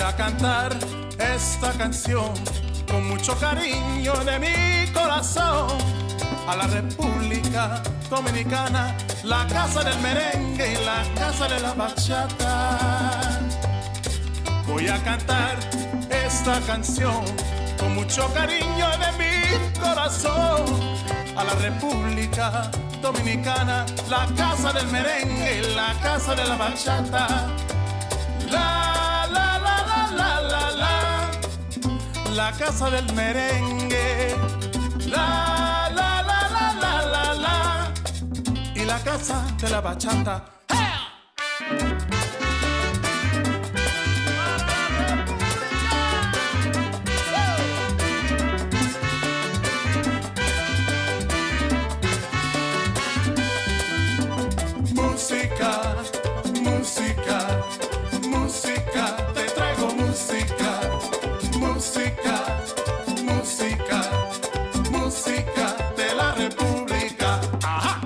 a cantar esta canción con mucho cariño de mi corazón a la República Dominicana, la casa del merengue y la casa de la bachata. Voy a cantar esta canción con mucho cariño de mi corazón a la República Dominicana, la casa del merengue y la casa de la bachata. La, la, la, la, la, la, la, la casa del merengue. La, la, la, la, la, la, la, y la casa de la bachata. Música, música, música, te traigo música, música, música, música de la República. Ajá.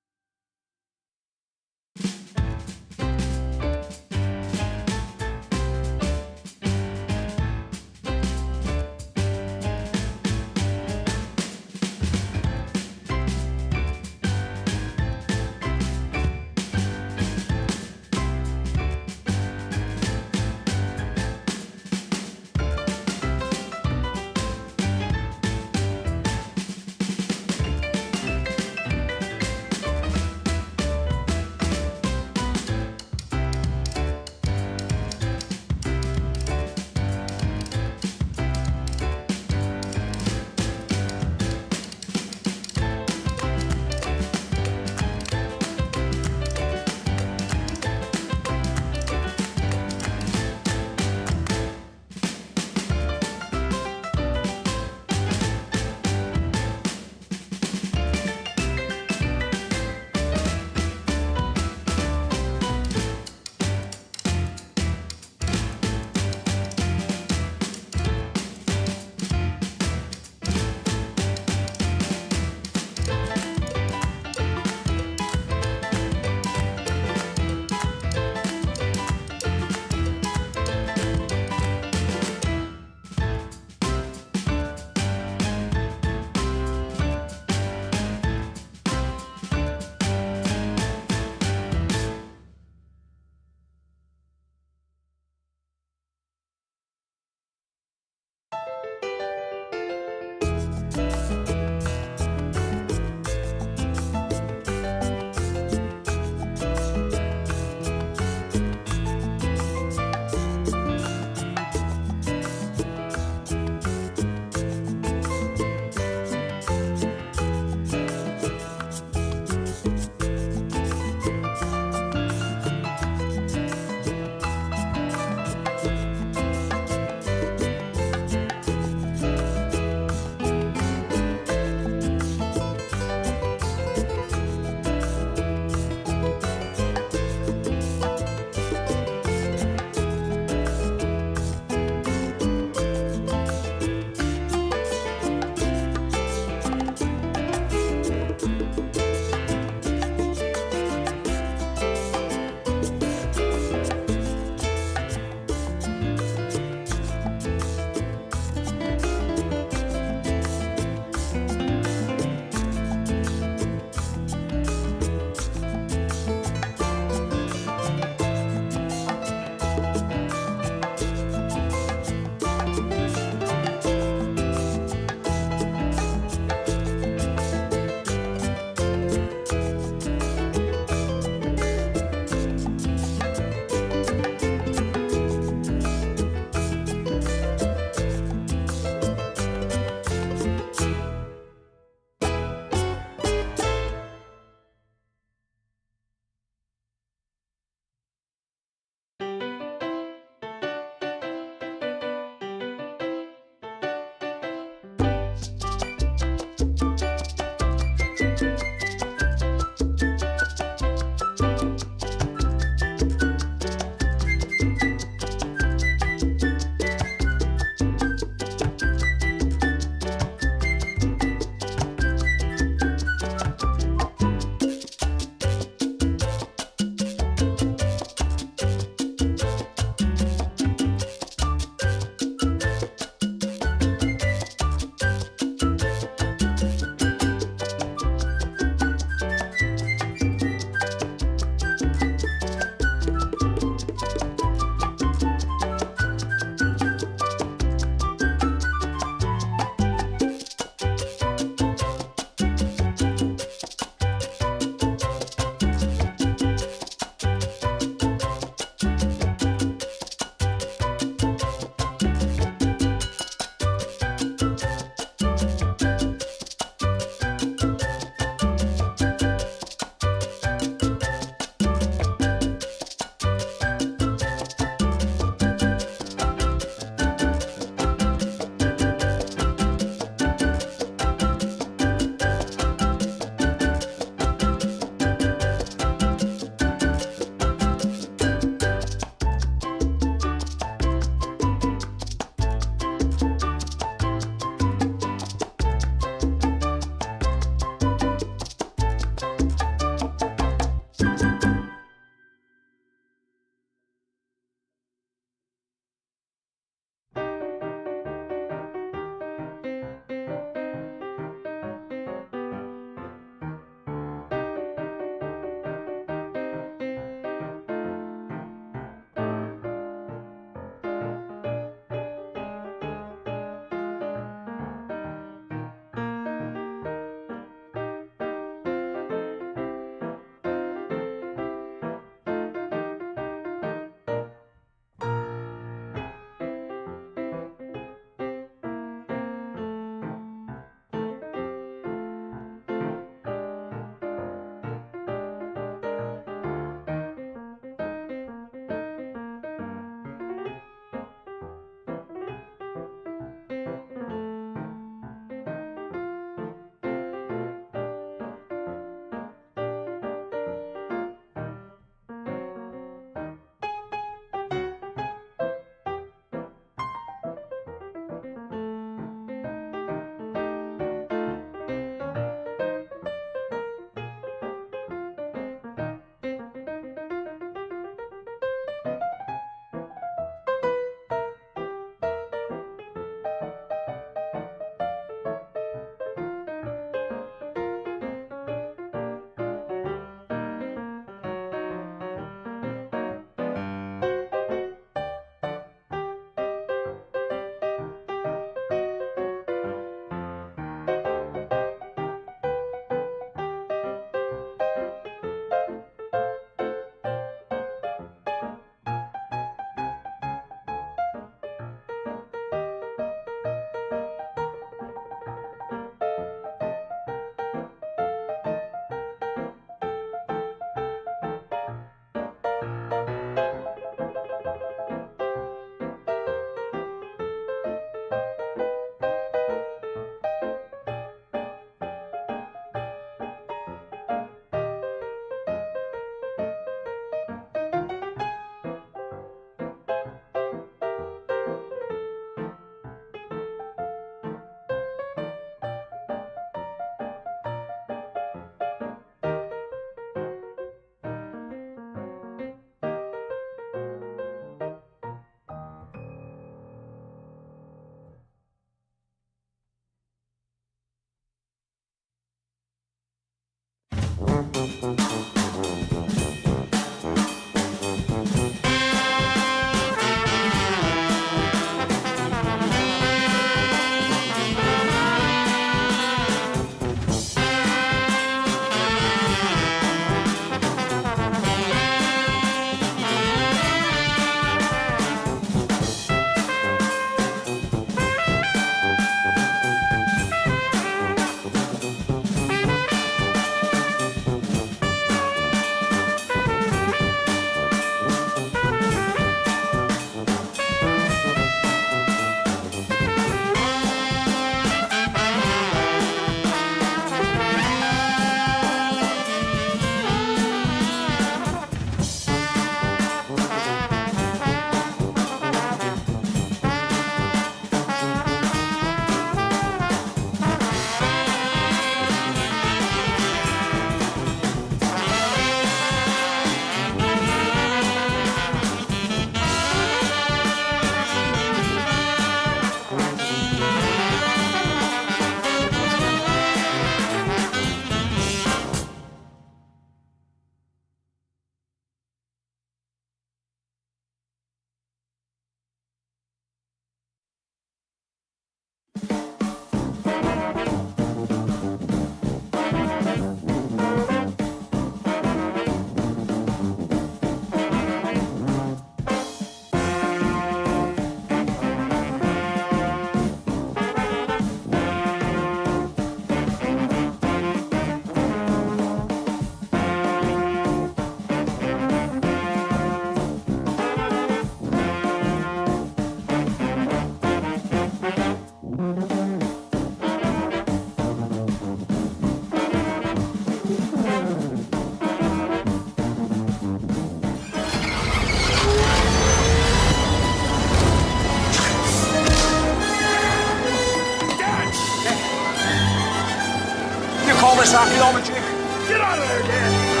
moment, chick. Get out of there, Dan.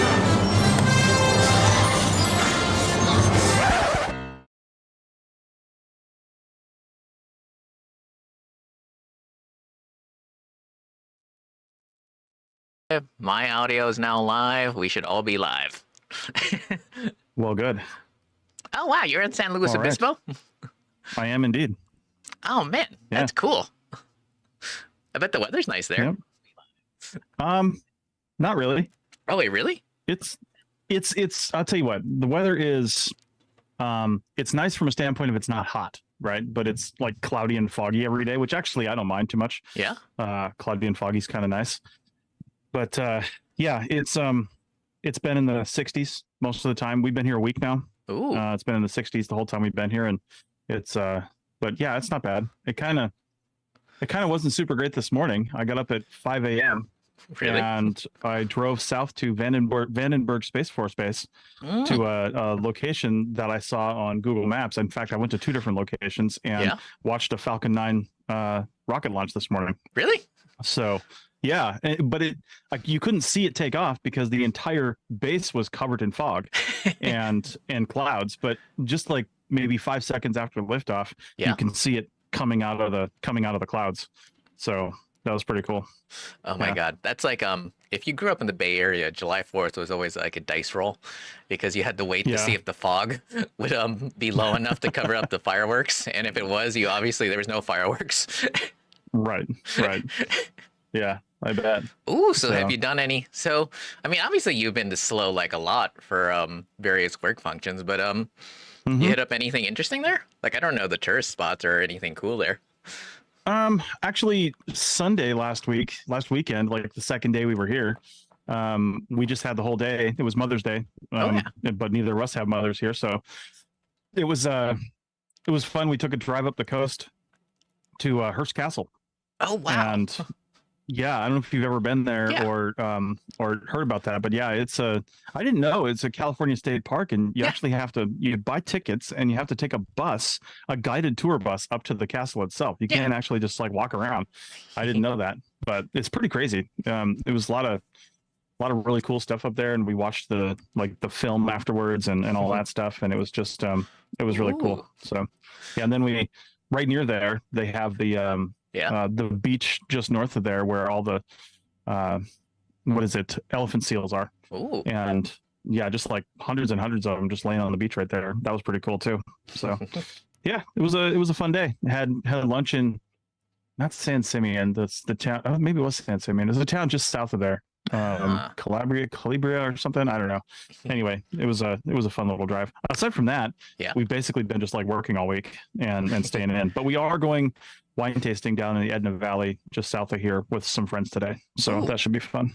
My audio is now live. We should all be live. Well, good. Oh, wow. You're in San Luis All right. Obispo? I am indeed. Oh, man. Yeah. That's cool. I bet the weather's nice there. Yep. Not really. Oh, wait, really? It's, I'll tell you what, the weather is, it's nice from a standpoint of it's not hot, right? But it's like cloudy and foggy every day, which actually I don't mind too much. Yeah. Cloudy and foggy is kind of nice. But yeah, it's been in the 60s most of the time. We've been here a week now. Ooh. It's been in the 60s the whole time we've been here, and it's but yeah, it's not bad. It kind of wasn't super great this morning. I got up at 5 a.m. Really? And I drove south to Vandenberg Space Force Base to a location that I saw on Google Maps. In fact, I went to 2 different locations and watched a Falcon 9 rocket launch this morning. Really? So yeah, but it like you couldn't see it take off because the entire base was covered in fog and clouds. But just like maybe 5 seconds after liftoff, you can see it coming out of the clouds. So that was pretty cool. Oh my God. That's like if you grew up in the Bay Area, July 4th was always like a dice roll because you had to wait to see if the fog would be low enough to cover up the fireworks. And if it was, there was no fireworks. Right. Yeah, I bet. Ooh, so have you done any? So, I mean, obviously you've been to SLO like a lot for various work functions, but you hit up anything interesting there? Like, I don't know the tourist spots or anything cool there. Actually, Sunday last weekend, like the second day we were here, we just had the whole day. It was Mother's Day, but neither of us have mothers here, so it was fun. We took a drive up the coast to Hearst Castle. Oh wow! And yeah, I don't know if you've ever been there or heard about that, but yeah, I didn't know it's a California state park, and you actually have to buy tickets and you have to take a guided tour bus up to the castle itself. You can't actually just like walk around. I didn't know that, but it's pretty crazy. It was a lot of really cool stuff up there, and we watched the film afterwards and all that stuff, and it was just it was really cool. So yeah, and then right near there they have the beach just north of there where all the elephant seals are. Ooh. And yeah, just like hundreds and hundreds of them just laying on the beach right there. That was pretty cool too. So yeah, it was a fun day. Had lunch in not San Simeon, the town, maybe it was San Simeon. It was a town just south of there. Calabria or something, I don't know. Anyway, it was a fun little drive. Aside from that, we've basically been just like working all week and staying in, but we are going wine tasting down in the Edna Valley just south of here with some friends today, so that should be fun.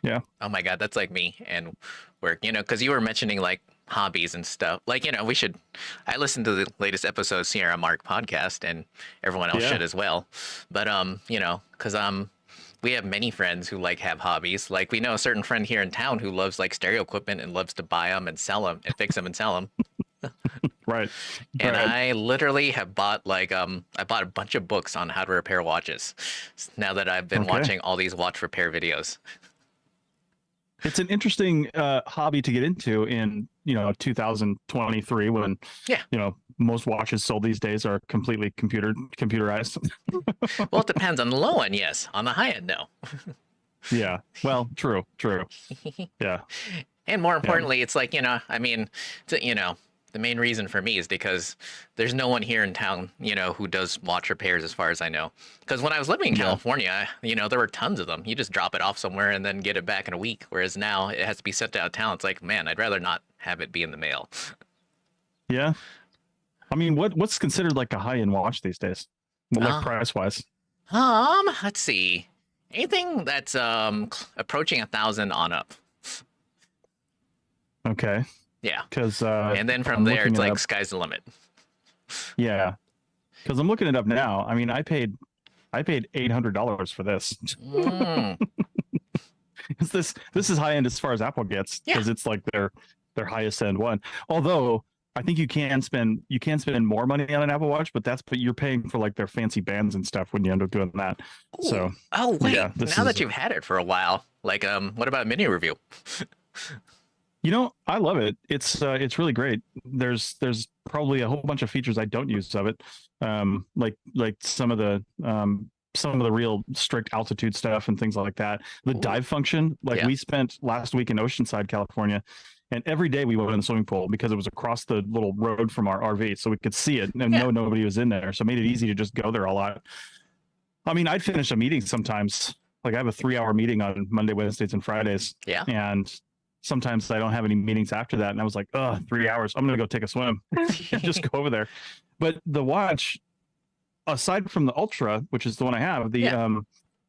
Yeah. Oh my God, that's like me and work, because you were mentioning like hobbies and stuff, like, I listened to the latest episode of Sierra Mark podcast, and everyone else should as well, but because we have many friends who have hobbies. Like, we know a certain friend here in town who loves like stereo equipment and loves to buy them and sell them and fix them and sell them. Right. And I literally have bought I bought a bunch of books on how to repair watches now that I've been watching all these watch repair videos. It's an interesting hobby to get into in 2023 when most watches sold these days are completely computerized. Well, it depends on the low end, yes. On the high end, no. Yeah. Well, true. Yeah. And more importantly, it's like, the main reason for me is because there's no one here in town, who does watch repairs as far as I know. Because when I was living in California, there were tons of them. You just drop it off somewhere and then get it back in a week. Whereas now it has to be sent out of town. It's like, man, I'd rather not have it be in the mail. Yeah. I mean, what's considered like a high-end watch these days? Like price-wise? Let's see. Anything that's approaching 1,000 on up. Okay. Yeah. Because and then from there, it's like sky's the limit. Yeah. Because I'm looking it up now. I mean, I paid $800 for this. This is high end as far as Apple gets, because it's like their highest end one. Although I think you can spend more money on an Apple Watch, but you're paying for like their fancy bands and stuff when you end up doing that. Ooh. So Oh wait, yeah, now that you've had it for a while, like what about mini review? I love it. It's really great. There's probably a whole bunch of features I don't use of it. Like some of the real strict altitude stuff and things like that. The dive function, like we spent last week in Oceanside, California, and every day we went in the swimming pool because it was across the little road from our RV, so we could see it and know nobody was in there. So it made it easy to just go there a lot. I mean, I'd finish a meeting sometimes. Like I have a 3-hour meeting on Monday, Wednesdays, and Fridays. Yeah. And sometimes I don't have any meetings after that. And I was like, 3 hours. I'm going to go take a swim and just go over there. But the watch, aside from the Ultra, which is the one I have,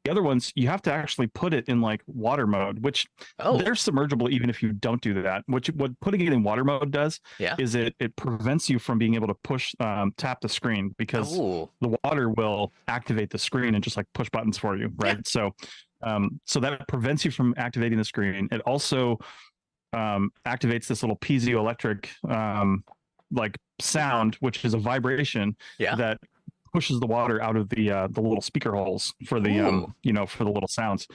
the other ones, you have to actually put it in like water mode, which they're submergible even if you don't do that. What putting it in water mode does is it prevents you from being able to tap the screen because the water will activate the screen and just like push buttons for you, right? So that prevents you from activating the screen. It also activates this little piezoelectric like sound, which is a vibration that pushes the water out of the little speaker holes for the for the little sounds.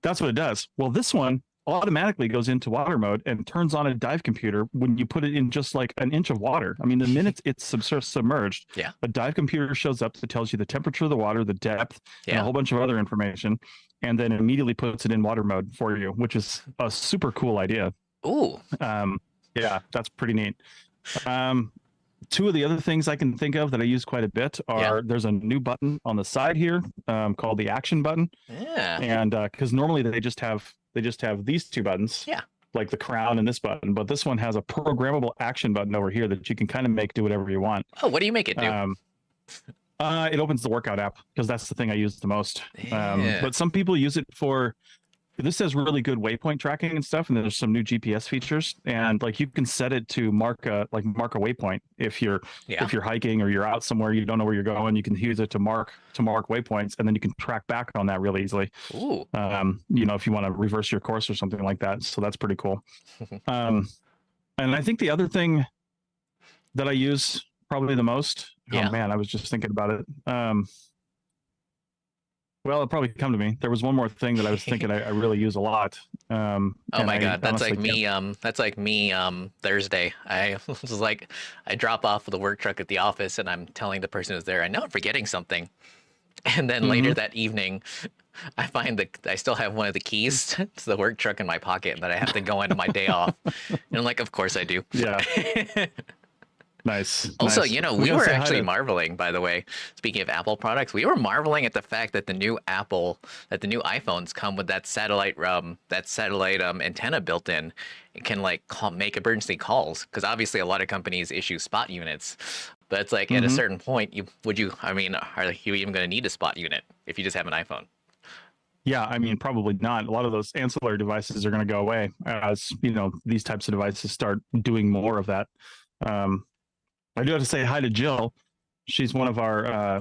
That's what it does. Well, this one automatically goes into water mode and turns on a dive computer when you put it in just like an inch of water. I mean, the minute it's submerged, a dive computer shows up that tells you the temperature of the water, the depth, and a whole bunch of other information, and then immediately puts it in water mode for you, which is a super cool idea. Ooh. Yeah, that's pretty neat. Two of the other things I can think of that I use quite a bit are there's a new button on the side here called the action button. Yeah. And because normally they just have these two buttons. Yeah. Like the crown and this button, but this one has a programmable action button over here that you can kind of do whatever you want. Oh, what do you make it do? It opens the workout app because that's the thing I use the most. But some people use it for. This has really good waypoint tracking and stuff, and there's some new GPS features. And like you can set it to mark a waypoint if you're hiking or you're out somewhere you don't know where you're going. You can use it to mark waypoints, and then you can track back on that really easily. Ooh. If you want to reverse your course or something like that. So that's pretty cool. And I think the other thing that I use probably the most. Oh man, I was just thinking about it. Well, it'll probably come to me. There was one more thing that I was thinking I really use a lot. Oh my God, that's like me. That's like me. Thursday, I was like, I drop off the work truck at the office, and I'm telling the person who's there, I know I'm forgetting something. And then later that evening, I find that I still have one of the keys to the work truck in my pocket, and that I have to go into my day off. And I'm like, of course I do. Yeah. Nice. Also, nice. We were actually marveling, by the way, speaking of Apple products, we were marveling at the fact that the new iPhones come with that satellite antenna built in. It can like make emergency calls, because obviously a lot of companies issue spot units, but it's like at a certain point, are you even going to need a spot unit if you just have an iPhone? Yeah, I mean, probably not. A lot of those ancillary devices are going to go away as these types of devices start doing more of that. I do have to say hi to Jill. She's one of our.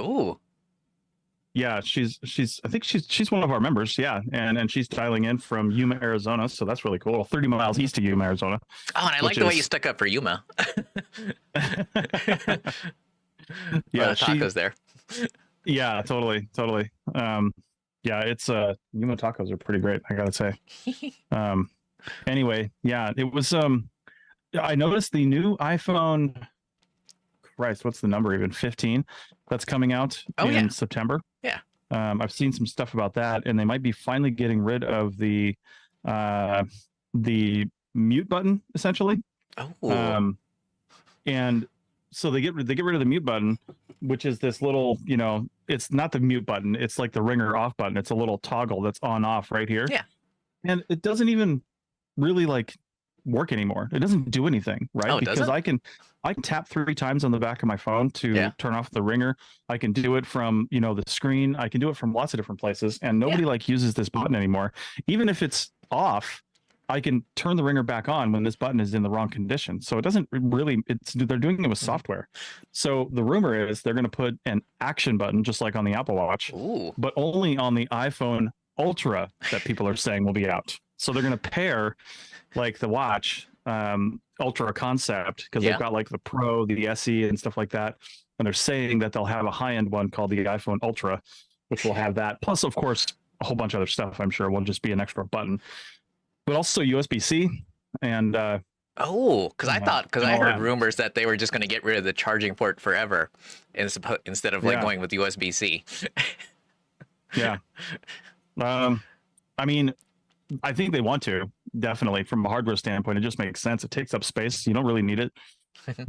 Yeah, she's. I think she's one of our members. Yeah, and she's dialing in from Yuma, Arizona. So that's really cool. 30 miles east of Yuma, Arizona. Oh, and I like the way you stuck up for Yuma. Yeah, tacos there. Yeah, totally. Yeah, it's Yuma tacos are pretty great, I gotta say. Anyway, yeah, it was. I noticed the new iPhone. Christ, what's the number even? 15 that's coming out in September. Yeah. I've seen some stuff about that, and they might be finally getting rid of the mute button, essentially. Oh. And so they get rid of the mute button, which is this little, it's not the mute button, it's like the ringer off button. It's a little toggle that's on off right here. Yeah. And it doesn't even really work anymore. It doesn't do anything, right? Oh, because I can tap 3 times on the back of my phone to turn off the ringer. I can do it from the screen. I can do it from lots of different places, and nobody uses this button anymore. Even if it's off, I can turn the ringer back on when this button is in the wrong condition. So it doesn't really. They're doing it with software. So the rumor is they're going to put an action button just like on the Apple Watch, but only on the iPhone Ultra that people are saying will be out. So they're going to pair like the watch Ultra concept, because they've got like the Pro, the SE, and stuff like that. And they're saying that they'll have a high-end one called the iPhone Ultra, which will have that. Plus, of course, a whole bunch of other stuff. I'm sure will just be an extra button, but also USB-C and. Because I heard rumors that they were just going to get rid of the charging port forever, instead of like going with USB-C. Yeah. I mean, I think they want to, definitely, from a hardware standpoint. It just makes sense. It takes up space. You don't really need it.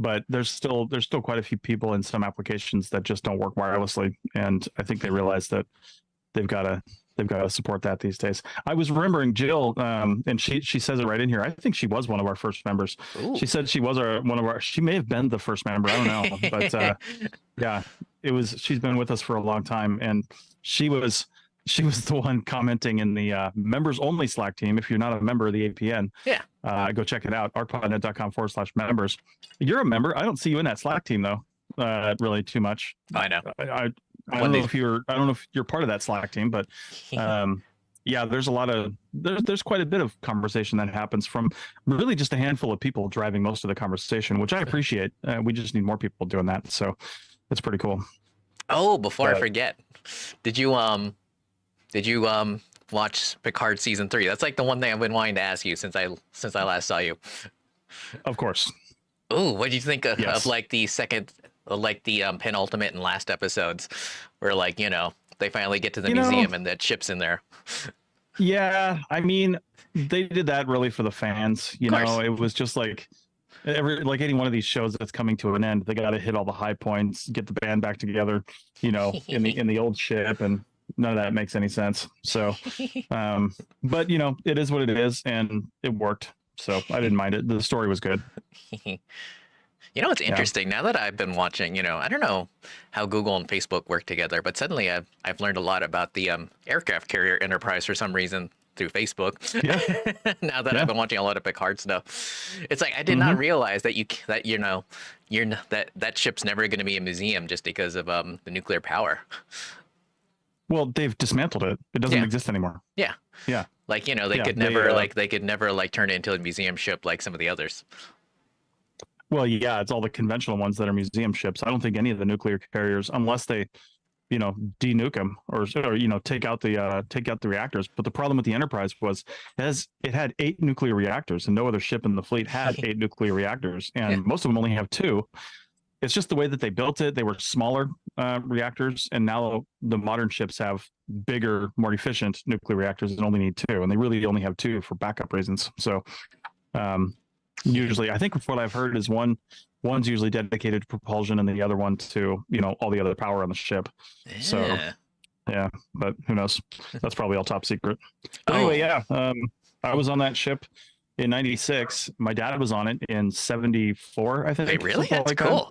But there's still quite a few people in some applications that just don't work wirelessly. And I think they realize that they've got to support that these days. I was remembering Jill, and she says it right in here. I think she was one of our first members. Ooh. She said she was she may have been the first member. I don't know. But yeah, she's been with us for a long time. And she was the one commenting in the members only Slack team. If you're not a member of the APN, go check it out. arcpodnet.com/members. You're a member. I don't see you in that Slack team though, really too much. I know. I don't know if you're part of that Slack team, but yeah, there's quite a bit of conversation that happens from really just a handful of people driving most of the conversation, which I appreciate. We just need more people doing that, so that's pretty cool. Oh, before I forget, did you watch Picard season 3? That's like the one thing I've been wanting to ask you since I last saw you. Of course. Oh, what do you think of like the second, like the penultimate and last episodes, where like they finally get to the museum and that ship's in there? Yeah, I mean, they did that really for the fans. It was just like any one of these shows that's coming to an end, they got to hit all the high points, get the band back together, in the old ship, and none of that makes any sense. So, but it is what it is, and it worked. So I didn't mind it. The story was good. It's interesting now that I've been watching. I don't know how Google and Facebook work together, but suddenly I've learned a lot about the aircraft carrier enterprise for some reason through Facebook. Yeah. Now that I've been watching a lot of Picard stuff, it's like I did not realize that that ship's never going to be a museum just because of the nuclear power. Well, they've dismantled it. It doesn't exist anymore. Yeah. Yeah. Like, they could never turn it into a museum ship like some of the others. Well, yeah, it's all the conventional ones that are museum ships. I don't think any of the nuclear carriers, unless they, denuke them or take out the reactors. But the problem with the Enterprise was it had 8 nuclear reactors, and no other ship in the fleet had 8 nuclear reactors, and most of them only have 2. It's just the way that they built it. They were smaller reactors, and now the modern ships have bigger, more efficient nuclear reactors and only need 2, and they really only have 2 for backup reasons. So usually, I think what I've heard is one's usually dedicated to propulsion, and the other one to all the other power on the ship. Yeah. So yeah, but who knows? That's probably all top secret. But anyway, I was on that ship in '96. My dad was on it in '74, I think. Hey, really? That's cool.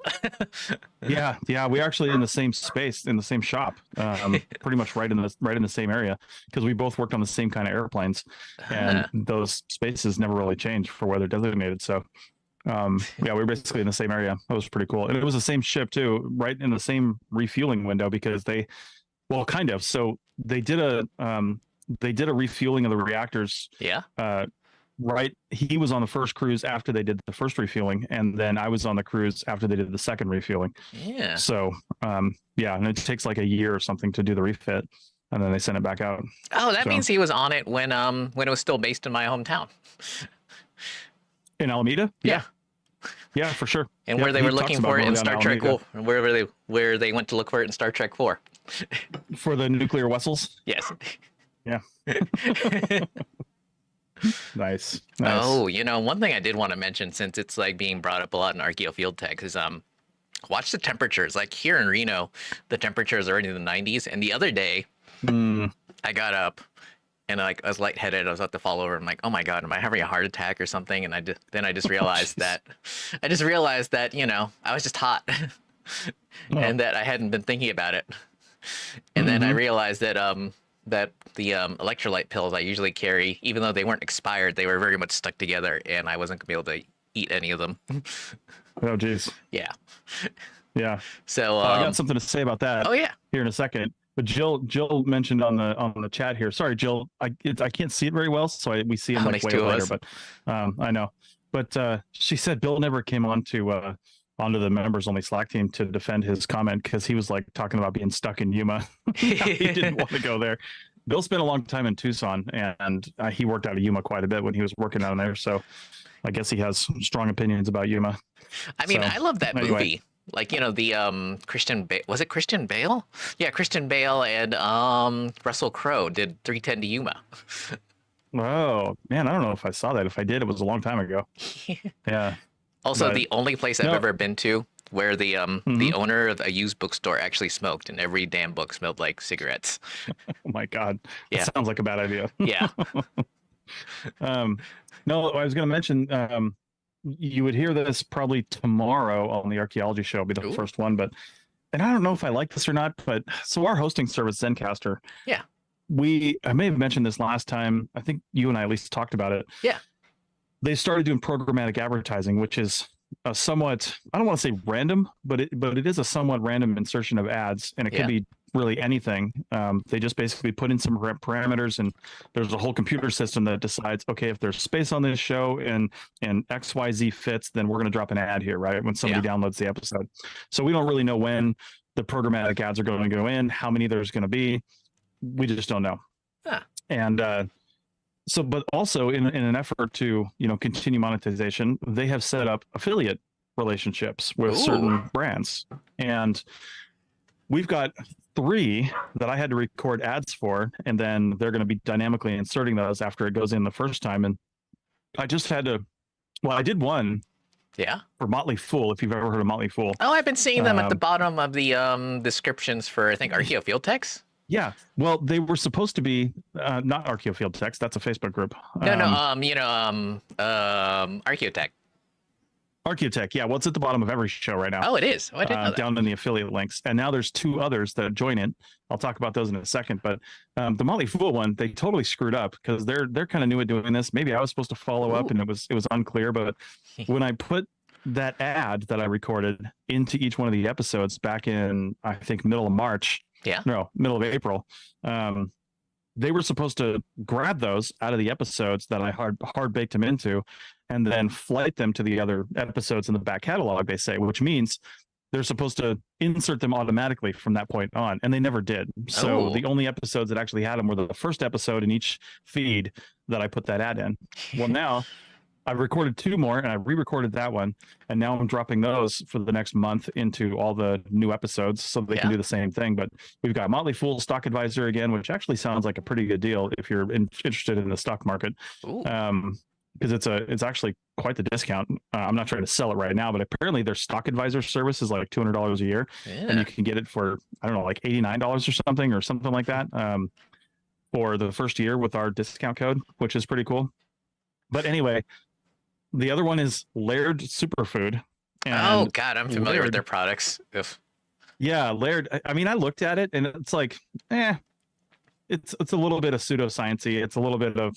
Yeah. We actually in the same space, in the same shop, pretty much right in the same area, because we both worked on the same kind of airplanes, and those spaces never really changed for where they're designated. So, we were basically in the same area. That was pretty cool, and it was the same ship too, right in the same refueling window, because kind of. So they did a refueling of the reactors. Yeah. Right. He was on the first cruise after they did the first refueling, and then I was on the cruise after they did the second refueling. Yeah. So, and it takes like a year or something to do the refit, and then they send it back out. Oh, that means he was on it when it was still based in my hometown. In Alameda? Yeah. Yeah, for sure. And where they were looking for it in Star Trek, where they went to look for it in Star Trek 4. For the nuclear vessels? Yes. Yeah. Nice. Oh, one thing I did want to mention, since it's like being brought up a lot in Archeo Field Tech, is watch the temperatures. Like here in Reno, the temperatures are already in the 90s. And the other day, I got up and I was lightheaded. I was about to fall over. I'm like, oh my God, am I having a heart attack or something? And I just realized that I was just hot and that I hadn't been thinking about it. And then I realized that that the electrolyte pills I usually carry, even though they weren't expired, they were very much stuck together, and I wasn't going to be able to eat any of them. Oh, geez. Yeah. Yeah. So I got something to say about that. Oh, yeah. Here in a second. But Jill mentioned on the chat here. Sorry, Jill. I can't see it very well, so we see him like way later. But I know. But she said Bill never came on to onto the members only Slack team to defend his comment because he was like talking about being stuck in Yuma. He didn't want to go there. Bill spent a long time in Tucson, and he worked out of Yuma quite a bit when he was working down there. So I guess he has strong opinions about Yuma. I mean, I love that movie. Like, you know, the was it Christian Bale? Yeah, Christian Bale and Russell Crowe did 310 to Yuma. Oh, man, I don't know if I saw that. If I did, it was a long time ago. Yeah. Also, the only place I've ever been to where the owner of a used bookstore actually smoked, and every damn book smelled like cigarettes. Oh my God. That sounds like a bad idea. Yeah. No, I was going to mention, you would hear this probably tomorrow on the Archaeology show, be the first one, and I don't know if I like this or not, but so our hosting service, Zencaster. Yeah. I may have mentioned this last time. I think you and I at least talked about it. Yeah. They started doing programmatic advertising, which is a somewhat, I don't want to say random, but it is a somewhat random insertion of ads, and it could be really anything. They just basically put in some parameters, and there's a whole computer system that decides, okay, if there's space on this show and XYZ fits, then we're going to drop an ad here, right? When somebody downloads the episode. So we don't really know when the programmatic ads are going to go in, how many there's going to be. We just don't know. And so, but also in an effort to, continue monetization, they have set up affiliate relationships with certain brands. And we've got 3 that I had to record ads for, and then they're going to be dynamically inserting those after it goes in the first time. And I just had to, I did one. Yeah. For Motley Fool, if you've ever heard of Motley Fool. Oh, I've been seeing them at the bottom of the descriptions for, I think, Archeo Field Techs. Yeah, well, they were supposed to be not Archeo Field Techs. That's a Facebook group. Archeotech. Archeotech, yeah. Well, it's at the bottom of every show right now. Oh, it is. Oh, I didn't know that. Down in the affiliate links, and now there's 2 others that join in. I'll talk about those in a second. But the Motley Fool one, they totally screwed up because they're kind of new at doing this. Maybe I was supposed to follow up, and it was unclear. But when I put that ad that I recorded into each one of the episodes back in, I think, middle of March. Middle of April. They were supposed to grab those out of the episodes that I hard baked them into, and then flight them to the other episodes in the back catalog, they say, which means they're supposed to insert them automatically from that point on, and they never did. So the only episodes that actually had them were the first episode in each feed that I put that ad in. Well, now I recorded 2 more, and I re-recorded that one, and now I'm dropping those for the next month into all the new episodes so they can do the same thing. But we've got Motley Fool Stock Advisor again, which actually sounds like a pretty good deal if you're interested in the stock market, because it's actually quite the discount. I'm not trying to sell it right now, but apparently their Stock Advisor service is like $200 a year, and you can get it for, I don't know, like $89 or something like that for the first year with our discount code, which is pretty cool. But anyway, the other one is Laird Superfood. Oh God, I'm familiar with their products. Yeah, Laird. I mean, I looked at it and it's like, it's a little bit of pseudoscience-y. It's a little bit of,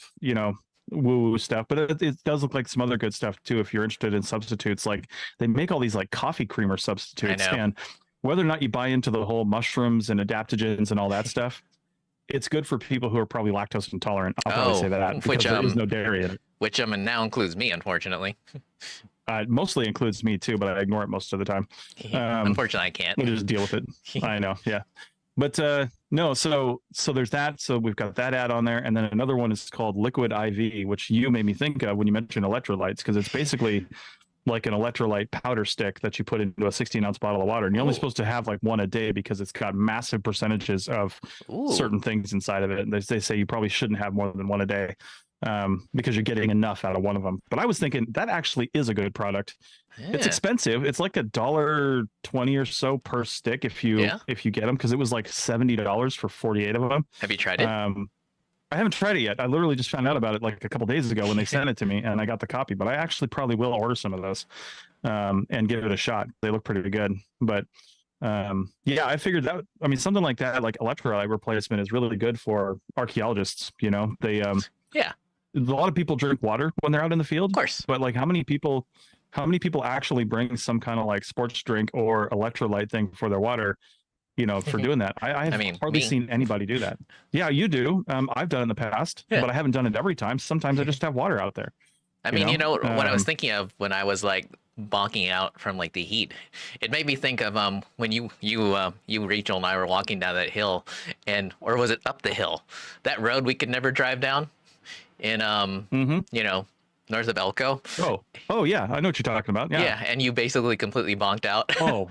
woo-woo stuff, but it does look like some other good stuff too if you're interested in substitutes. Like they make all these like coffee creamer substitutes, and whether or not you buy into the whole mushrooms and adaptogens and all that stuff, it's good for people who are probably lactose intolerant. I'll probably say that, because there is no dairy in it. Which now includes me, unfortunately. It mostly includes me too, but I ignore it most of the time. Unfortunately, I can't. We'll just deal with it. I know, yeah. But no, so there's that. So we've got that ad on there, and then another one is called Liquid IV, which you made me think of when you mentioned electrolytes, because it's basically like an electrolyte powder stick that you put into a 16-ounce bottle of water, and you're only supposed to have like one a day because it's got massive percentages of certain things inside of it. And they say you probably shouldn't have more than one a day, because you're getting enough out of one of them. But I was thinking that actually is a good product. It's expensive. It's like $1.20 or so per stick if you get them, because it was like $70 for 48 of them. Have you tried it? I haven't tried it yet. I literally just found out about it like a couple days ago when they sent it to me, and I got the copy. But I actually probably will order some of those and give it a shot. They look pretty good. But I figured that, I mean, something like that, like electrolyte replacement, is really good for archaeologists. They a lot of people drink water when they're out in the field, of course. But like, how many people actually bring some kind of like sports drink or electrolyte thing for their water? For doing that. I have hardly seen anybody do that. Yeah, you do. I've done it in the past, but I haven't done it every time. Sometimes I just have water out there. I mean, what I was thinking of when I was like bonking out from like the heat, it made me think of when you Rachel and I were walking down that hill, or was it up the hill, that road we could never drive down in north of Elko. Oh yeah, I know what you're talking about. Yeah, and you basically completely bonked out. Oh,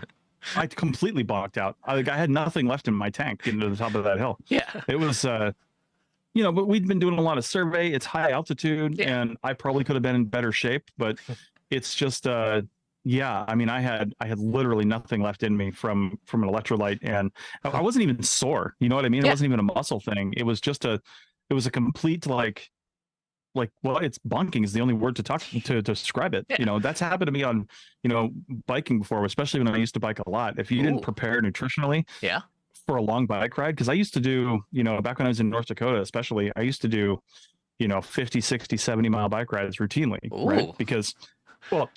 I completely bonked out. I had nothing left in my tank getting to the top of that hill. Yeah, it was but we'd been doing a lot of survey. It's high altitude, and I probably could have been in better shape, but it's just yeah. I mean, I had literally nothing left in me from an electrolyte, and I wasn't even sore. You know what I mean? It wasn't even a muscle thing. It was just it was a complete well, it's bonking is the only word to describe it. That's happened to me on biking before, especially when I used to bike a lot. If you didn't prepare nutritionally for a long bike ride, because I used to do back when I was in North Dakota, especially, I used to do 50, 60, 70-mile bike rides routinely. Right? Because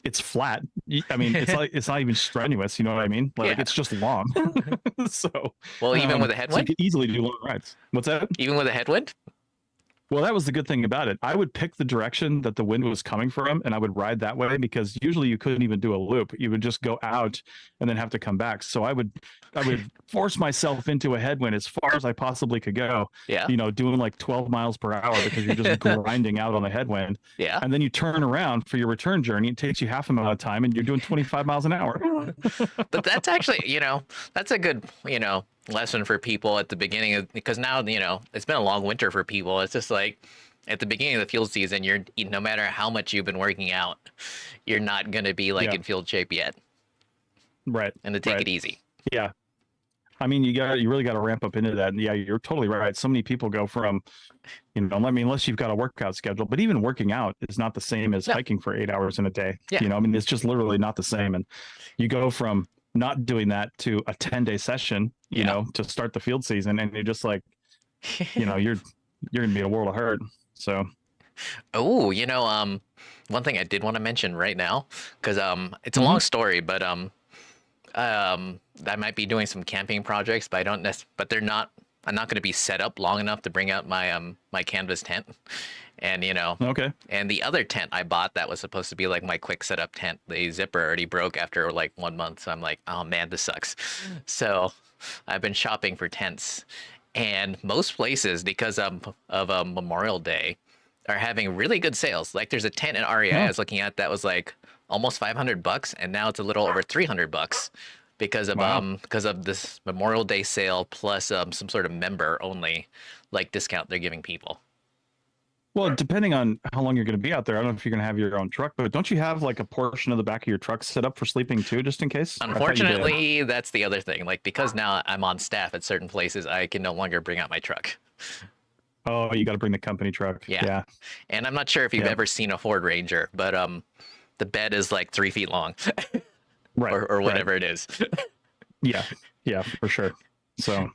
it's flat. I mean, it's not even strenuous, you know what I mean? It's just long. So even with a headwind, so you could easily do long rides. What's that? Even with a headwind? Well, that was the good thing about it. I would pick the direction that the wind was coming from, and I would ride that way, because usually you couldn't even do a loop. You would just go out and then have to come back. So I would force myself into a headwind as far as I possibly could go. Yeah. Doing like 12 miles per hour, because you're just grinding out on the headwind. Yeah. And then you turn around for your return journey. It takes you half amount of time, and you're doing 25 miles an hour. But that's actually, that's a good, lesson for people at the beginning because now, it's been a long winter for people. It's just like at the beginning of the field season, no matter how much you've been working out, you're not going to be in field shape yet. Right. And to take it easy. Yeah. I mean, you really got to ramp up into that. And yeah, you're totally right. So many people go from, unless you've got a workout schedule, but even working out is not the same as hiking for 8 hours in a day. Yeah. It's just literally not the same. And you go from not doing that to a 10-day session, to start the field season. And you're just like, you're going to be a world of hurt. So. Oh, one thing I did want to mention right now, because it's a long story, but I might be doing some camping projects, but I'm not going to be set up long enough to bring out my my canvas tent. And okay. And the other tent I bought that was supposed to be like my quick setup tent, the zipper already broke after like 1 month. So I'm like, oh man, this sucks. So I've been shopping for tents, and most places, because of Memorial Day, are having really good sales. Like there's a tent in REI I was looking at that was like almost $500, and now it's a little over $300 because of this Memorial Day sale, plus some sort of member only discount they're giving people. Well, depending on how long you're going to be out there, I don't know if you're going to have your own truck, but don't you have like a portion of the back of your truck set up for sleeping too, just in case? Unfortunately, that's the other thing. Because now I'm on staff at certain places, I can no longer bring out my truck. Oh, you got to bring the company truck. Yeah. And I'm not sure if you've ever seen a Ford Ranger, but the bed is like 3 feet long, right? or whatever it is. Yeah, for sure. So.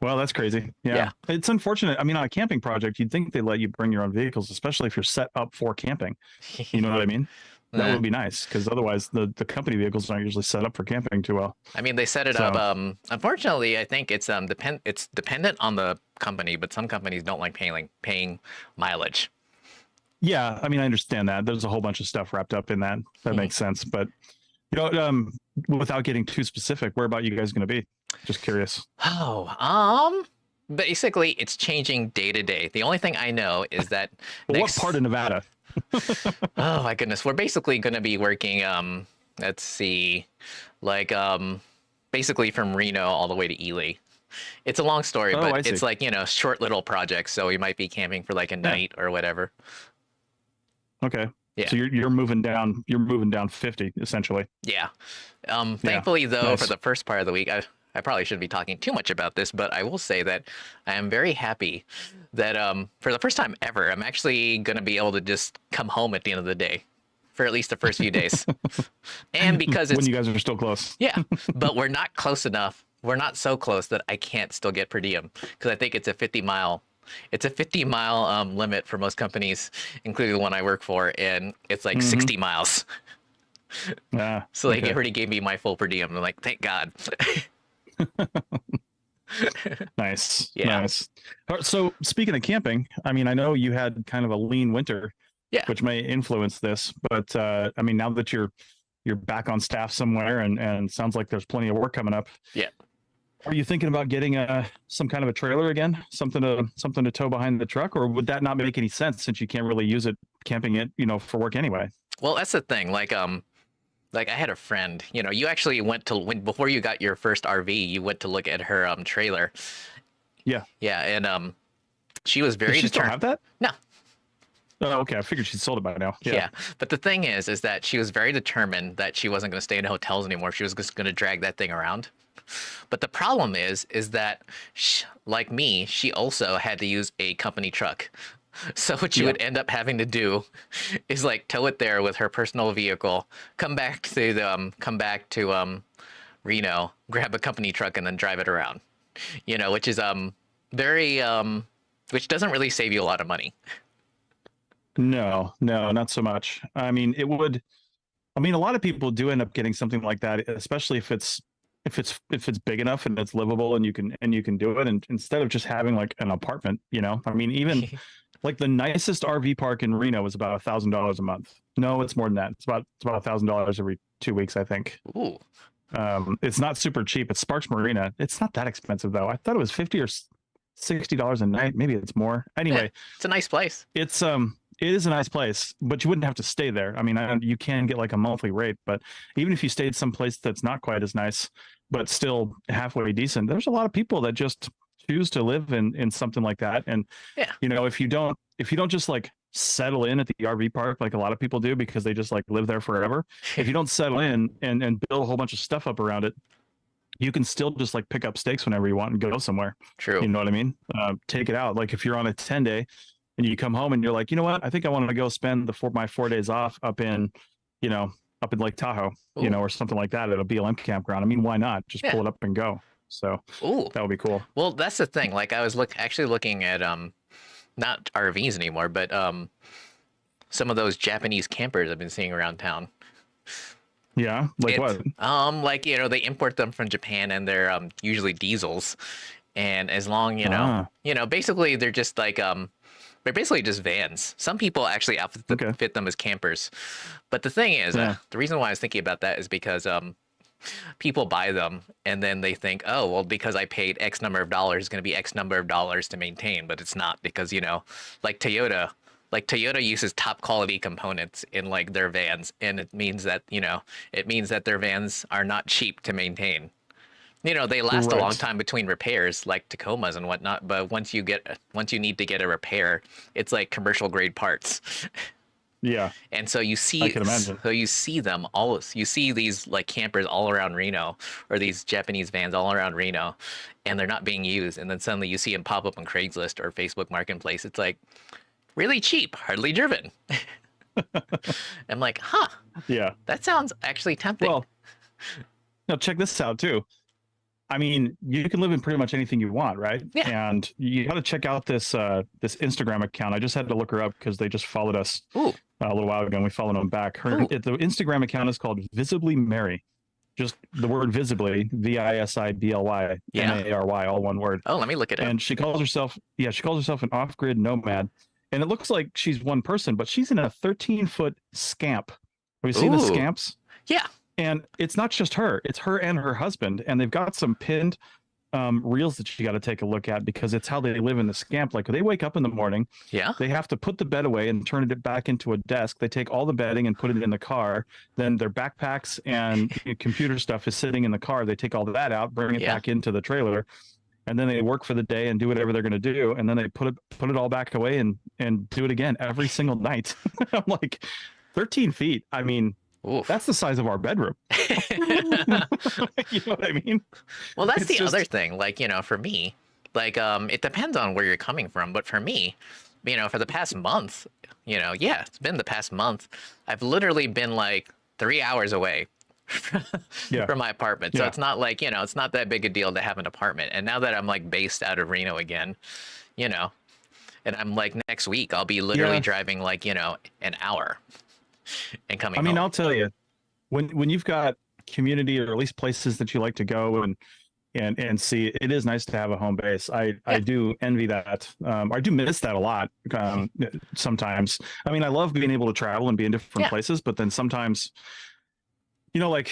Well, that's crazy. Yeah. It's unfortunate. I mean, on a camping project, you'd think they let you bring your own vehicles, especially if you're set up for camping. You know what I mean? That would be nice, because otherwise the company vehicles aren't usually set up for camping too well. I mean, they set it up. Unfortunately, I think it's dependent on the company, but some companies don't like paying mileage. Yeah, I mean, I understand that. There's a whole bunch of stuff wrapped up in that. That makes sense. But without getting too specific, where about you guys going to be? Just curious. Basically it's changing day to day. The only thing I know is that what part of Nevada? Oh my goodness, we're basically going to be working let's see, basically from Reno all the way to Ely. It's a long story, but it's short little projects, so we might be camping for like a night or whatever. Okay. Yeah. So you're moving down 50 essentially. Yeah. Thankfully though, for the first part of the week, I probably shouldn't be talking too much about this, but I will say that I am very happy that for the first time ever, I'm actually going to be able to just come home at the end of the day for at least the first few days. And because when you guys are still close. Yeah, but we're not close enough. We're not so close that I can't still get per diem, because I think it's a 50-mile limit for most companies, including the one I work for, and it's like 60 miles. So they already gave me my full per diem. I'm like, thank God. Nice. Yeah. Nice. So speaking of camping, I mean, I know you had kind of a lean winter. which may influence this. But I mean, now that you're back on staff somewhere, and sounds like there's plenty of work coming up. Yeah. Are you thinking about getting some kind of a trailer again, something to tow behind the truck, or would that not make any sense since you can't really use it camping it, for work anyway? Well, that's the thing. Like I had a friend. You actually went to before you got your first RV, you went to look at her trailer. Yeah. Yeah, and she was very. Does she still determined. have that? No. Oh, okay. I figured she'd sold it by now. Yeah. But the thing is that she was very determined that she wasn't going to stay in hotels anymore. She was just going to drag that thing around. But the problem is that like me, she also had to use a company truck. So what you would end up having to do is like tow it there with her personal vehicle, come back to Reno, grab a company truck, and then drive it around. Which is very which doesn't really save you a lot of money. No, not so much. I mean, it would. I mean, a lot of people do end up getting something like that, especially if it's big enough and it's livable and you can do it. And instead of just having like an apartment, I mean, even like the nicest RV park in Reno is about $1,000 a month. No, it's more than that. It's about $1,000 every 2 weeks, I think. Ooh. It's not super cheap. It's Sparks Marina. It's not that expensive though. I thought it was $50 or $60 a night. Maybe it's more. Anyway, yeah, it's a nice place. It is a nice place, but you wouldn't have to stay there. I mean, you can get like a monthly rate, but even if you stayed someplace that's not quite as nice, but still halfway decent, there's a lot of people that just choose to live in something like that. And if you don't just like settle in at the RV park like a lot of people do because they just like live there forever, if you don't settle in and build a whole bunch of stuff up around it, you can still just like pick up stakes whenever you want and go somewhere. True. You know what I mean? Take it out. Like if you're on a 10-day and you come home and you're like, you know what? I think I want to go spend my 4 days off up in Lake Tahoe, or something like that at a BLM campground. I mean, why not? Just pull it up and go. So that would be cool. Well, that's the thing. Like I was actually looking at not RVs anymore, but some of those Japanese campers I've been seeing around town. Yeah, like what? Like they import them from Japan, and they're usually diesels. And as long basically they're just like they're basically just vans. Some people actually outfit them as campers. But the thing is, the reason why I was thinking about that is because people buy them and then they think, oh, well, because I paid X number of dollars, it's going to be X number of dollars to maintain. But it's not, because, like Toyota uses top quality components in like their vans. And it means that, their vans are not cheap to maintain. They last a long time between repairs, like Tacomas and whatnot. But once you need to get a repair, it's like commercial grade parts. Yeah. And so you see, I can imagine. So you see you see these like campers all around Reno, or these Japanese vans all around Reno, and they're not being used. And then suddenly you see them pop up on Craigslist or Facebook Marketplace. It's like really cheap, hardly driven. I'm like, huh? Yeah. That sounds actually tempting. Well, now check this out too. I mean, you can live in pretty much anything you want, right? Yeah. And you got to check out this Instagram account. I just had to look her up because they just followed us a little while ago, and we followed them back. The Instagram account is called Visibly Mary. Just the word visibly, VISIBLY MARY, all one word. Oh, let me look it up. And she calls herself an off-grid nomad. And it looks like she's one person, but she's in a 13-foot scamp. Have you seen the scamps? Yeah. And it's not just her, it's her and her husband. And they've got some pinned reels that you got to take a look at, because it's how they live in the scamp. Like they wake up in the morning. Yeah. They have to put the bed away and turn it back into a desk. They take all the bedding and put it in the car. Then their backpacks and computer stuff is sitting in the car. They take all that out, bring it back into the trailer. And then they work for the day and do whatever they're going to do. And then they put it all back away and do it again every single night. I'm like, 13 feet. I mean, oof. That's the size of our bedroom. You know what I mean? Well, that's the other thing. Like, for me, like, it depends on where you're coming from. But for me, for the past month, it's been the past month. I've literally been like 3 hours away from my apartment. So it's not like, it's not that big a deal to have an apartment. And now that I'm like based out of Reno again, and I'm like next week, I'll be literally driving like, an hour. And coming I'll tell you, when you've got community, or at least places that you like to go, and and see. It is nice to have a home base. I do envy that. I do miss that a lot. Sometimes, I mean, I love being able to travel and be in different places, but then sometimes, like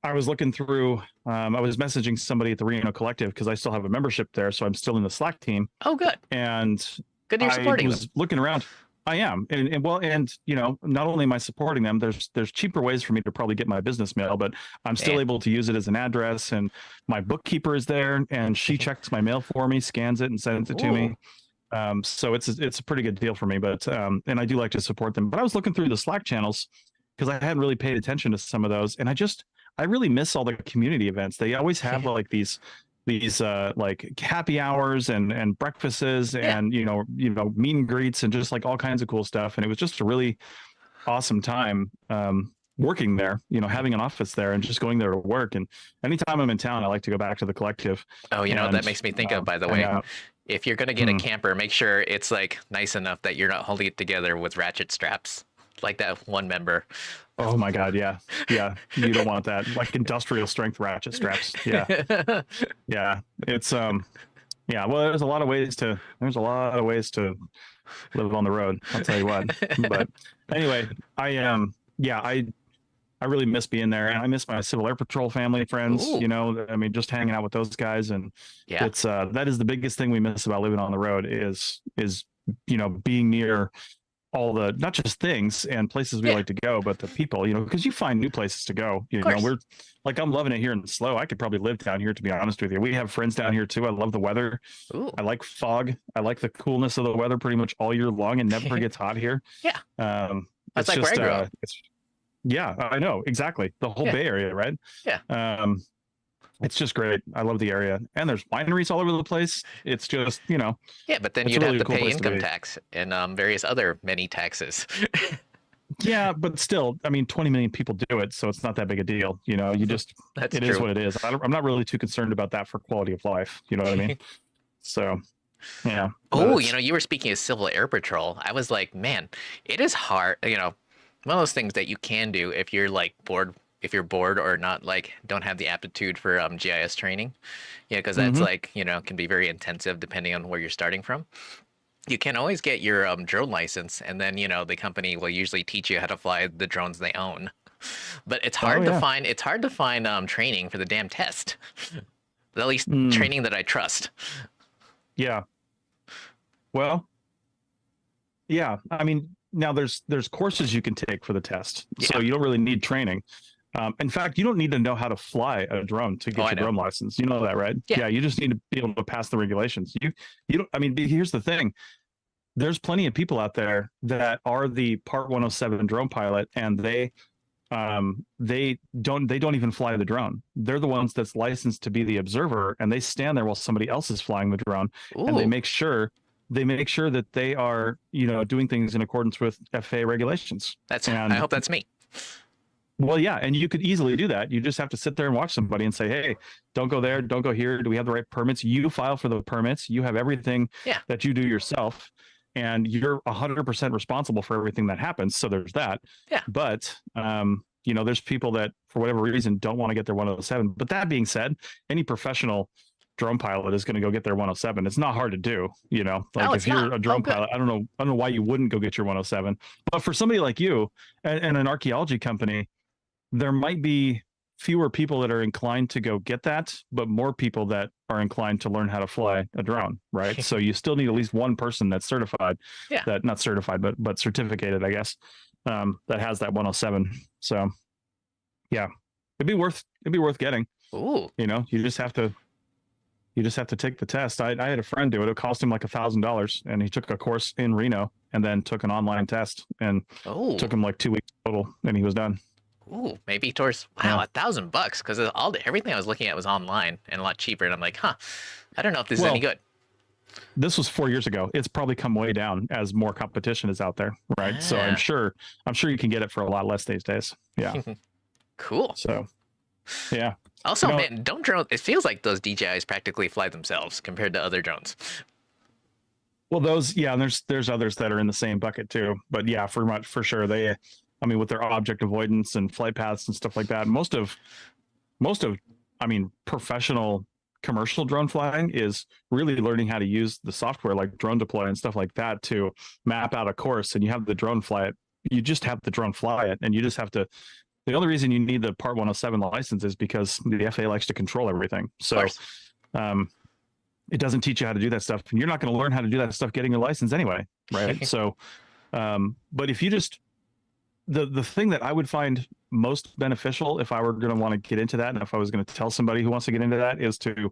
I was looking through, I was messaging somebody at the Reno Collective because I still have a membership there, so I'm still in the Slack team. Oh, good. And Good, you're supporting them. Looking around. I am, and not only am I supporting them, there's cheaper ways for me to probably get my business mail, but I'm still able to use it as an address, and my bookkeeper is there, and she checks my mail for me, scans it, and sends it to me. So it's a pretty good deal for me, but and I do like to support them. But I was looking through the Slack channels because I hadn't really paid attention to some of those, and I really miss all the community events. They always have like these like happy hours and breakfasts and meet and greets and just like all kinds of cool stuff. And it was just a really awesome time working there, having an office there and just going there to work. And anytime I'm in town, I like to go back to the Collective. Oh, that makes me think of, by the way, if you're going to get a camper, make sure it's like nice enough that you're not holding it together with ratchet straps like that one member. Oh my God. Yeah. You don't want that, like industrial strength ratchet straps. Yeah. It's, well, there's a lot of ways to live on the road. I'll tell you what, but anyway, I really miss being there, and I miss my Civil Air Patrol family and friends. Ooh. I mean, just hanging out with those guys, and it's that is the biggest thing we miss about living on the road is being near all the, not just things and places we like to go, but the people, because you find new places to go. We're like, I'm loving it here in SLO. I could probably live down here, to be honest with you. We have friends down here too. I love the weather. Ooh. I like fog. I like the coolness of the weather pretty much all year long, and never gets hot here. That's like where I grew up. Yeah, I know. Exactly. The whole Bay Area, right? Yeah. It's just great. I love the area, and there's wineries all over the place. It's just, Yeah, but then you'd really have to cool pay place to income be. tax and various other many taxes. Yeah, but still, I mean, 20 million people do it, so it's not that big a deal. It is what it is. I'm not really too concerned about that for quality of life. You know what I mean? So, yeah. Oh, you were speaking of Civil Air Patrol. I was like, man, it is hard. One of those things that you can do if you're like bored. If you're bored or not, like, don't have the aptitude for GIS training, because that's like, can be very intensive depending on where you're starting from. You can always get your drone license, and then the company will usually teach you how to fly the drones they own. But it's hard to find. It's hard to find training for the damn test. At least training that I trust. Yeah. Well. Yeah, I mean, now there's courses you can take for the test, so you don't really need training. In fact, you don't need to know how to fly a drone to get your drone license. You know that, right? Yeah. You just need to be able to pass the regulations. You don't. I mean, here's the thing: there's plenty of people out there that are the Part 107 drone pilot, and they don't even fly the drone. They're the ones that's licensed to be the observer, and they stand there while somebody else is flying the drone, and they make sure that they are doing things in accordance with FAA regulations. I hope that's me. Well, yeah, and you could easily do that. You just have to sit there and watch somebody and say, hey, don't go there, don't go here. Do we have the right permits? You file for the permits. You have everything that you do yourself, and you're 100% responsible for everything that happens. So there's that. Yeah. But, there's people that, for whatever reason, don't want to get their 107. But that being said, any professional drone pilot is going to go get their 107. It's not hard to do, if you're a drone pilot, I don't know why you wouldn't go get your 107. But for somebody like you and an archaeology company, there might be fewer people that are inclined to go get that, but more people that are inclined to learn how to fly a drone, right? So you still need at least one person that's certified, that not certified, but certificated, I guess, that has that 107. So yeah, it'd be worth getting. Ooh. You just have to take the test. I had a friend do it. It cost him like $1,000, and he took a course in Reno and then took an online test, and took him like 2 weeks total, and he was done. Ooh, maybe towards $1,000 because everything I was looking at was online and a lot cheaper, and I'm like, I don't know if this is any good. This was 4 years ago. It's probably come way down as more competition is out there, right? So I'm sure you can get it for a lot less these days. Yeah. Cool. So, yeah. Also, man, drones. It feels like those DJIs practically fly themselves compared to other drones. Well, those, and there's others that are in the same bucket too. But yeah, for sure they. I mean, with their object avoidance and flight paths and stuff like that, most of, professional commercial drone flying is really learning how to use the software like Drone Deploy and stuff like that to map out a course, and you have the drone fly it. You just have the drone fly it, and you just have to. The only reason you need the Part 107 license is because the FAA likes to control everything. So, it doesn't teach you how to do that stuff, and you're not going to learn how to do that stuff getting a license anyway, right? So, but if you just the thing that I would find most beneficial if I were going to want to get into that, and if I was going to tell somebody who wants to get into that, is to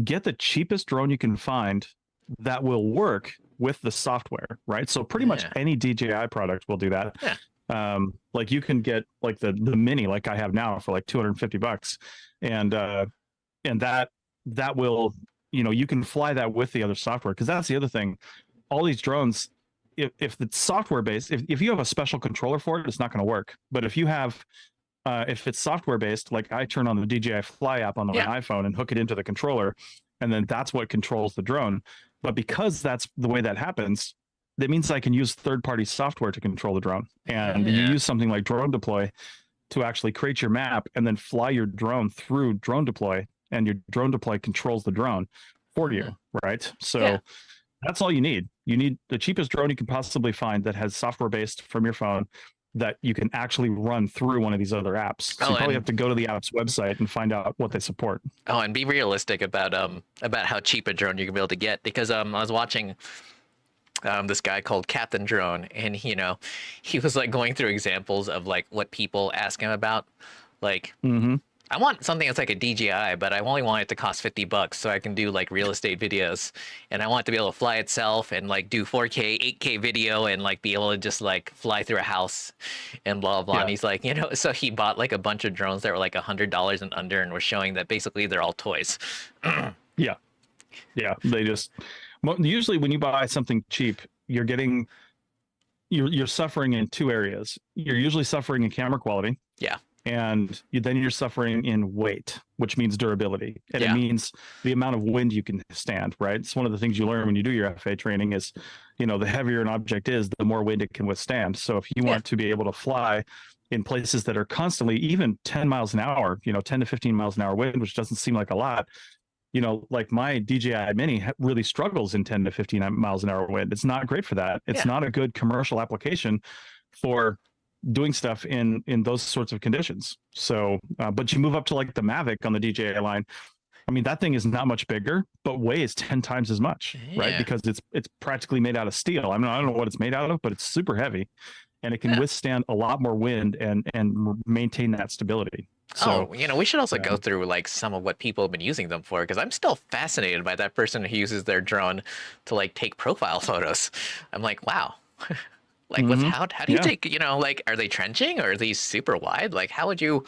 get the cheapest drone you can find that will work with the software, right? So pretty much any DJI product will do that. Like you can get like the mini, like I have now, for like $250, and that will, you can fly that with the other software, because that's the other thing. All these drones, if it's software based, if you have a special controller for it, it's not going to work. But if you have if it's software based, like I turn on the DJI Fly app on my iPhone and hook it into the controller, and then that's what controls the drone. But because that's the way that happens, that means I can use third-party software to control the drone. And you use something like Drone Deploy to actually create your map and then fly your drone through Drone Deploy, and your Drone Deploy controls the drone for you, right? So that's all you need. You need the cheapest drone you can possibly find that has software-based from your phone that you can actually run through one of these other apps. So you probably have to go to the app's website and find out what they support. Oh, and be realistic about how cheap a drone you can be able to get, because I was watching this guy called Captain Drone, and he was like going through examples of like what people ask him about, like I want something that's like a DJI, but I only want it to cost $50 so I can do like real estate videos, and I want it to be able to fly itself and like do 4K, 8K video, and like be able to just like fly through a house and blah blah. And he's like, so he bought like a bunch of drones that were like $100 and under, and was showing that basically they're all toys. Yeah, they just usually when you buy something cheap, you're suffering in two areas. You're usually suffering in camera quality. And then you're suffering in weight, which means durability. And it means the amount of wind you can stand, right? It's one of the things you learn when you do your FA training is, the heavier an object is, the more wind it can withstand. So if you want to be able to fly in places that are constantly, even 10 miles an hour, 10 to 15 miles an hour wind, which doesn't seem like a lot, like my DJI Mini really struggles in 10 to 15 miles an hour wind. It's not great for that. It's not a good commercial application for doing stuff in those sorts of conditions. So but you move up to like the Mavic on the DJI line, I mean, that thing is not much bigger, but weighs 10 times as much, right? Because it's practically made out of steel. I mean, I don't know what it's made out of, but it's super heavy, and it can withstand a lot more wind and maintain that stability. So, we should also go through like some of what people have been using them for, because I'm still fascinated by that person who uses their drone to like take profile photos. I'm like, wow. Like, how do you take, like, are they trenching, or are these super wide? Like, how would you,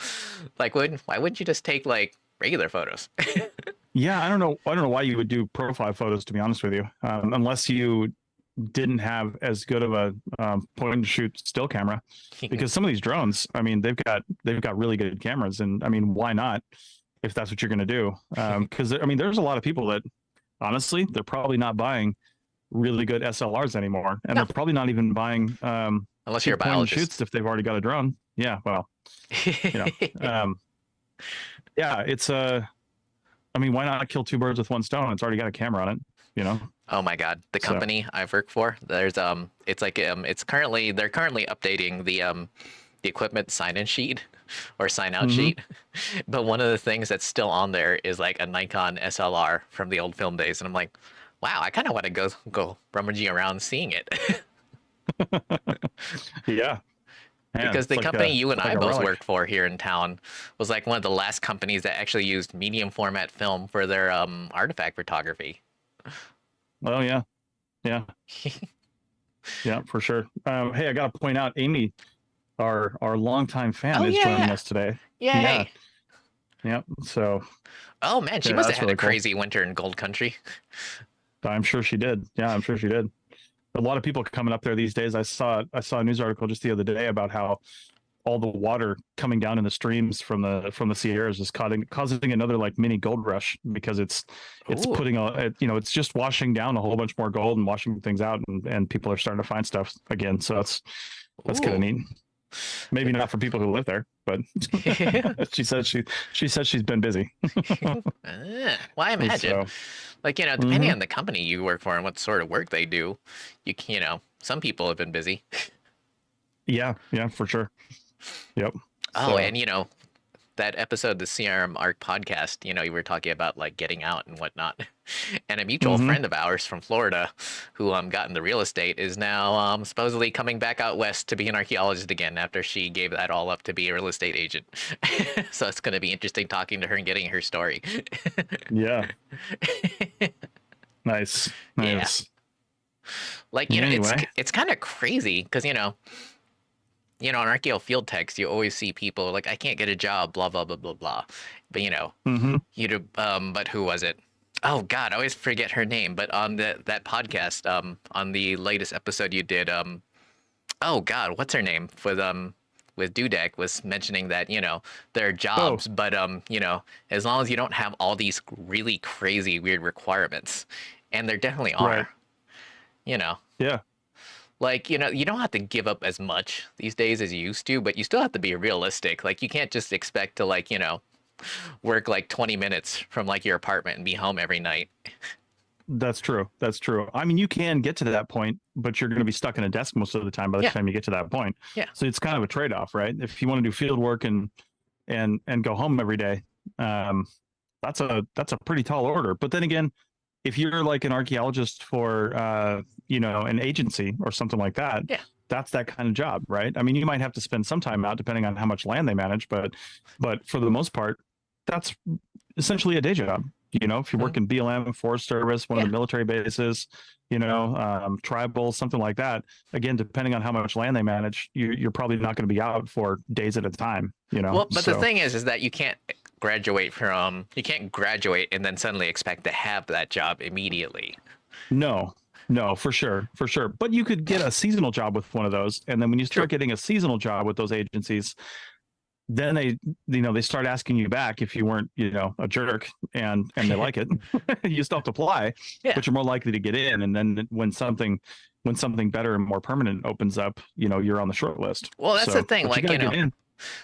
like, why wouldn't you just take like regular photos? I don't know why you would do profile photos, to be honest with you, unless you didn't have as good of a point and shoot still camera, because some of these drones, I mean, they've got really good cameras, and I mean, why not, if that's what you're going to do? Because I mean, there's a lot of people that honestly, they're probably not buying really good SLRs anymore, and they're probably not even buying unless you're a biologist shoots if they've already got a drone. Well, it's I mean, why not kill two birds with one stone? It's already got a camera on it, Oh my god, the company I've worked for, there's it's like they're currently updating the equipment sign-in sheet or sign-out sheet, but one of the things that's still on there is like a Nikon SLR from the old film days, and I'm like, wow, I kind of want to go rummaging around seeing it. Because the company you and I both worked for here in town was like one of the last companies that actually used medium format film for their artifact photography. Oh yeah, for sure. Hey, I got to point out, Amy, our longtime fan, is joining us today. Yay! Yeah. So. Oh man, she must have had really a crazy winter in Gold Country. I'm sure she did. Yeah, I'm sure she did. A lot of people coming up there these days. I saw a news article just the other day about how all the water coming down in the streams from the Sierras is causing another like mini gold rush, because it's putting it's just washing down a whole bunch more gold and washing things out, and people are starting to find stuff again. So that's kind of neat. Maybe not for people who live there, but she says she's been busy. Well, I imagine, So, like, depending on the company you work for and what sort of work they do, some people have been busy. yeah, for sure. Yep. Oh, So, and that episode, the CRM Arc podcast, you were talking about like getting out and whatnot. And a mutual friend of ours from Florida who got into real estate is now supposedly coming back out west to be an archaeologist again after she gave that all up to be a real estate agent. So it's going to be interesting talking to her and getting her story. yeah. Nice. Yeah. Like, Anyway. it's kind of crazy because, on Archaeo Field Techs, you always see people like, I can't get a job, blah, blah, blah, blah, blah. But, but who was it? Oh, God, I always forget her name. But on that podcast, on the latest episode you did, oh, God, what's her name? With Dudek was mentioning that, there are jobs, but, as long as you don't have all these really crazy, weird requirements, and there definitely are, Right. Yeah. like, you don't have to give up as much these days as you used to, but you still have to be realistic. Like, you can't just expect to, like, work like 20 minutes from like your apartment and be home every night. That's true. I mean, you can get to that point, but you're going to be stuck in a desk most of the time by the time you get to that point. Yeah. So it's kind of a trade-off, right? If you want to do field work and go home every day, that's a pretty tall order. But then again, if you're like an archaeologist for an agency or something like that, that's that kind of job, right? I mean, you might have to spend some time out depending on how much land they manage, but for the most part, that's essentially a day job. If you work in BLM, Forest Service, one of the military bases, tribal, something like that. Again, depending on how much land they manage, you're probably not going to be out for days at a time. Well, but the thing is that you can't graduate and then suddenly expect to have that job immediately. No, for sure. But you could get a seasonal job with one of those, and then when you start getting a seasonal job with those agencies, then they start asking you back if you weren't a jerk and they like it. You still have to apply, but you're more likely to get in. And then when something better and more permanent opens up, you're on the short list. Well, that's the thing. Like,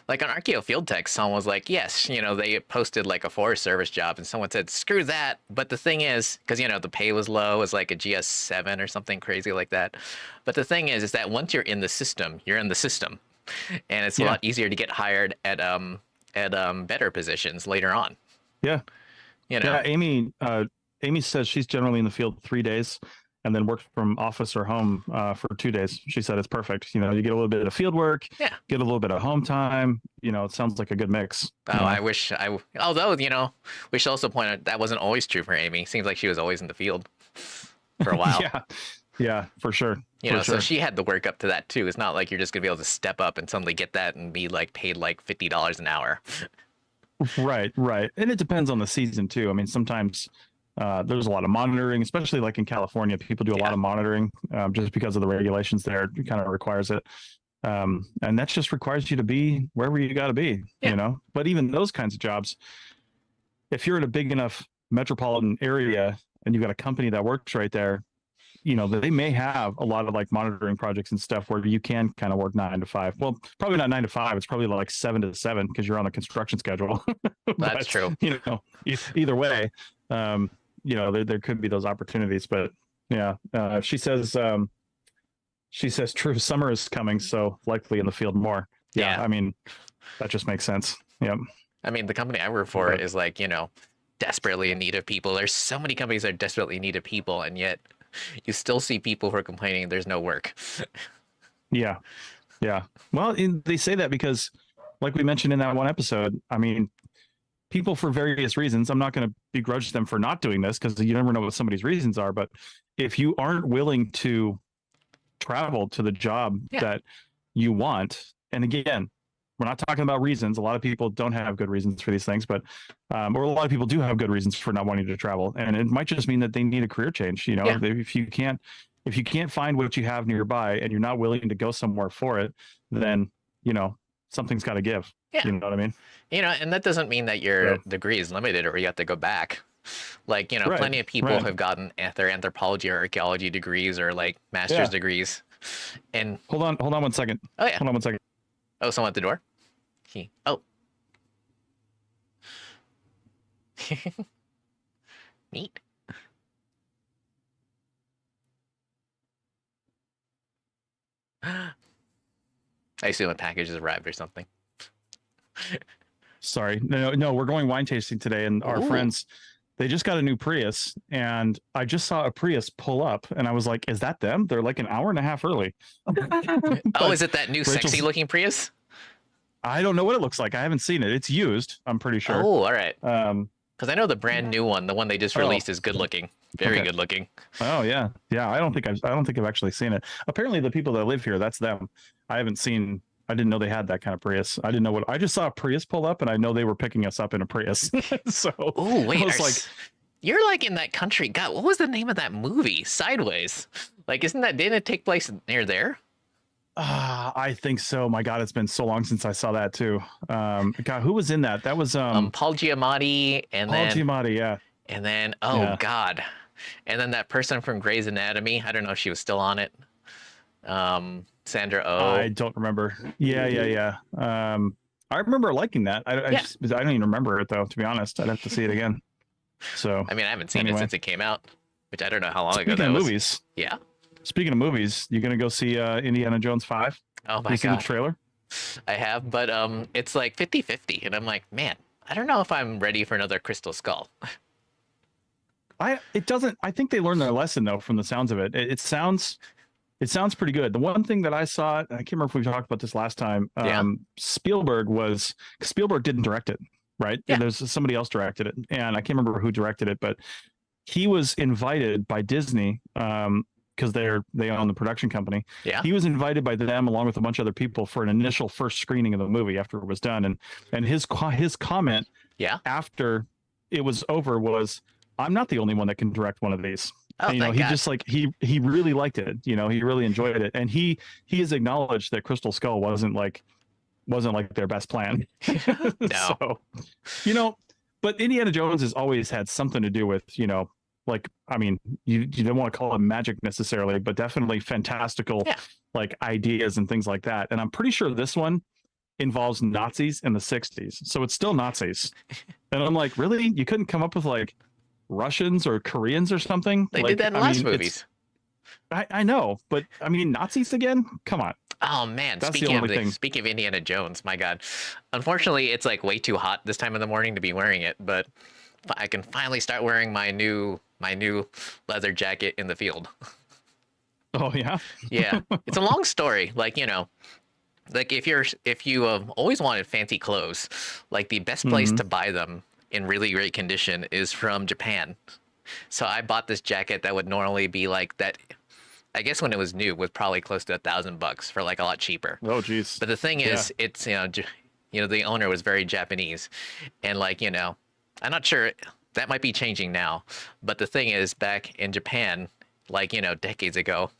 like on Archaeo Field Tech, someone was like, yes, they posted like a Forest Service job, and someone said, screw that. But the thing is, because, the pay was low, it was like a GS7 or something crazy like that. But the thing is that once you're in the system, you're in the system. And it's a lot easier to get hired at better positions later on. Yeah. Amy says she's generally in the field 3 days and then works from office or home for 2 days. She said it's perfect. You get a little bit of field work, get a little bit of home time. It sounds like a good mix. Although, we should also point out that wasn't always true for Amy. Seems like she was always in the field for a while. Yeah, for sure. So she had to work up to that too. It's not like you're just gonna be able to step up and suddenly get that and be like paid like $50 an hour. Right. And it depends on the season too. I mean, sometimes there's a lot of monitoring, especially like in California. People do a lot of monitoring just because of the regulations there. It kind of requires it. And that just requires you to be wherever you got to be, But even those kinds of jobs, if you're in a big enough metropolitan area and you've got a company that works right there, they may have a lot of like monitoring projects and stuff where you can kind of work 9 to 5. Well, probably not 9 to 5. It's probably like 7 to 7 because you're on a construction schedule. That's true. Either way, there could be those opportunities. But she says true, summer is coming, so likely in the field more. Yeah. I mean, that just makes sense. Yep. I mean, the company I work for is like, desperately in need of people. There's so many companies that are desperately in need of people, and yet you still see people who are complaining there's no work. Yeah. Well, they say that because, like we mentioned in that one episode, I mean, people for various reasons, I'm not going to begrudge them for not doing this because you never know what somebody's reasons are. But if you aren't willing to travel to the job that you want, and again, we're not talking about reasons. A lot of people don't have good reasons for these things, but or a lot of people do have good reasons for not wanting to travel, and it might just mean that they need a career change. If you can't find what you have nearby and you're not willing to go somewhere for it, then something's got to give. You know what I mean? And that doesn't mean that your degree is limited or you have to go back. Like plenty of people have gotten their anthropology or archaeology degrees or like master's degrees. And hold on 1 second. Oh yeah. Hold on 1 second. Oh, someone at the door. Oh, neat. I assume a package has arrived or something. Sorry, no, we're going wine tasting today, and our friends, they just got a new Prius, and I just saw a Prius pull up, and I was like, "Is that them?" They're like an hour and a half early. Oh, is it that new sexy looking Prius? I don't know what it looks like. I haven't seen it. It's used, I'm pretty sure. Oh, all right. Because I know the brand new one, the one they just released, is good looking, very good looking. Oh yeah, yeah. I don't think I've actually seen it. Apparently, the people that live here, that's them. I haven't seen. I didn't know they had that kind of Prius. I didn't know what. I just saw a Prius pull up, and I know they were picking us up in a Prius. So, oh wait, I was like, you're like in that country. God, what was the name of that movie? Sideways. Like, didn't it take place near there? I think so. My God, it's been so long since I saw that too. God, who was in that? That was Paul Giamatti, and Paul Giamatti, yeah. And then God, and then that person from Grey's Anatomy. I don't know if she was still on it. Sandra Oh. I don't remember. Yeah. I remember liking that. I don't even remember it though. To be honest, I'd have to see it again. So I mean, I haven't seen it since it came out, which I don't know how long ago that was. Movies, yeah. Speaking of movies, you gonna go see Indiana Jones 5? Oh my God! See the trailer? I have, but it's like 50-50, and I'm like, man, I don't know if I'm ready for another Crystal Skull. I think they learned their lesson though from the sounds of it. It sounds pretty good. The one thing that I saw, I can't remember if we talked about this last time. Spielberg didn't direct it, right? Yeah. There's somebody else directed it, and I can't remember who directed it, but he was invited by Disney. Because they own the production company. Yeah. He was invited by them along with a bunch of other people for an initial first screening of the movie after it was done. And his comment after it was over was, "I'm not the only one that can direct one of these." Oh, and, he just like he really liked it. He really enjoyed it. And he has acknowledged that Crystal Skull wasn't like their best plan. No. So, but Indiana Jones has always had something to do with, like, I mean, you don't want to call it magic necessarily, but definitely fantastical, like ideas and things like that. And I'm pretty sure this one involves Nazis in the 60s. So it's still Nazis. And I'm like, really? You couldn't come up with like Russians or Koreans or something? They did that in the last movies. I know, but I mean, Nazis again? Come on. Oh man, That's speaking of Indiana Jones, my God. Unfortunately, it's like way too hot this time of the morning to be wearing it, but I can finally start wearing my new leather jacket in the field. Oh yeah. Yeah, it's a long story. Like, like if you always wanted fancy clothes, like the best place to buy them in really great condition is from Japan. So I bought this jacket that would normally be like that. I guess when it was new, was probably close to $1,000 for like a lot cheaper. Oh geez. But the thing is, it's the owner was very Japanese, and like I'm not sure. That might be changing now, but the thing is, back in Japan, like, decades ago,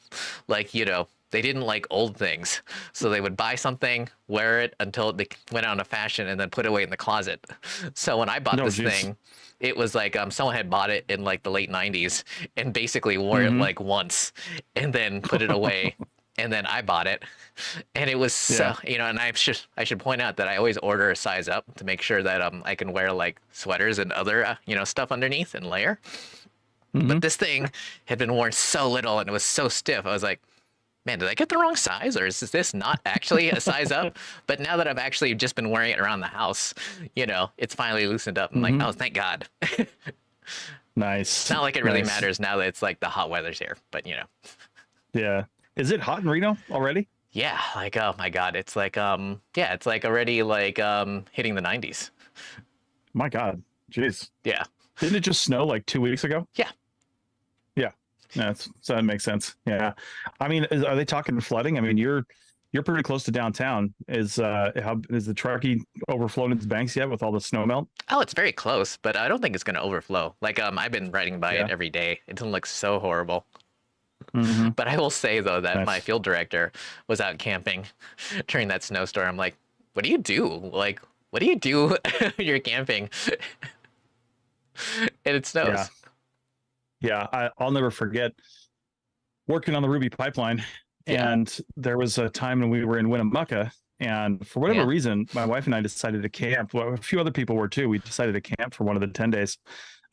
like, they didn't like old things. So they would buy something, wear it until they went out of fashion, and then put it away in the closet. So when I bought this thing, it was like someone had bought it in like the late 90s and basically wore it like once and then put it away. And then I bought it, and it was so, and I should point out that I always order a size up to make sure that I can wear like sweaters and other stuff underneath and layer. But this thing had been worn so little and it was so stiff. I was like, man, did I get the wrong size, or is this not actually a size up? But now that I've actually just been wearing it around the house, it's finally loosened up. I'm like, oh, thank God. Nice. It's not like it really matters now that it's like the hot weather's here, but Yeah. Is it hot in Reno already? Yeah, like, oh my God, it's like it's like already like hitting the 90s. My God, jeez. Yeah. Didn't it just snow like 2 weeks ago? Yeah. So that makes sense. Yeah. I mean, are they talking flooding? I mean, you're pretty close to downtown. Is the Truckee overflowed its banks yet with all the snow melt? Oh, it's very close, but I don't think it's going to overflow. Like I've been riding by it every day. It doesn't look so horrible. But I will say though that my field director was out camping during that snowstorm. I'm like, what do you do? Like, what do you do when you're camping? And it snows. Yeah, I'll never forget working on the Ruby pipeline. And there was a time when we were in Winnemucca, And for whatever reason, my wife and I decided to camp. Well, a few other people were too. We decided to camp for one of the 10 days.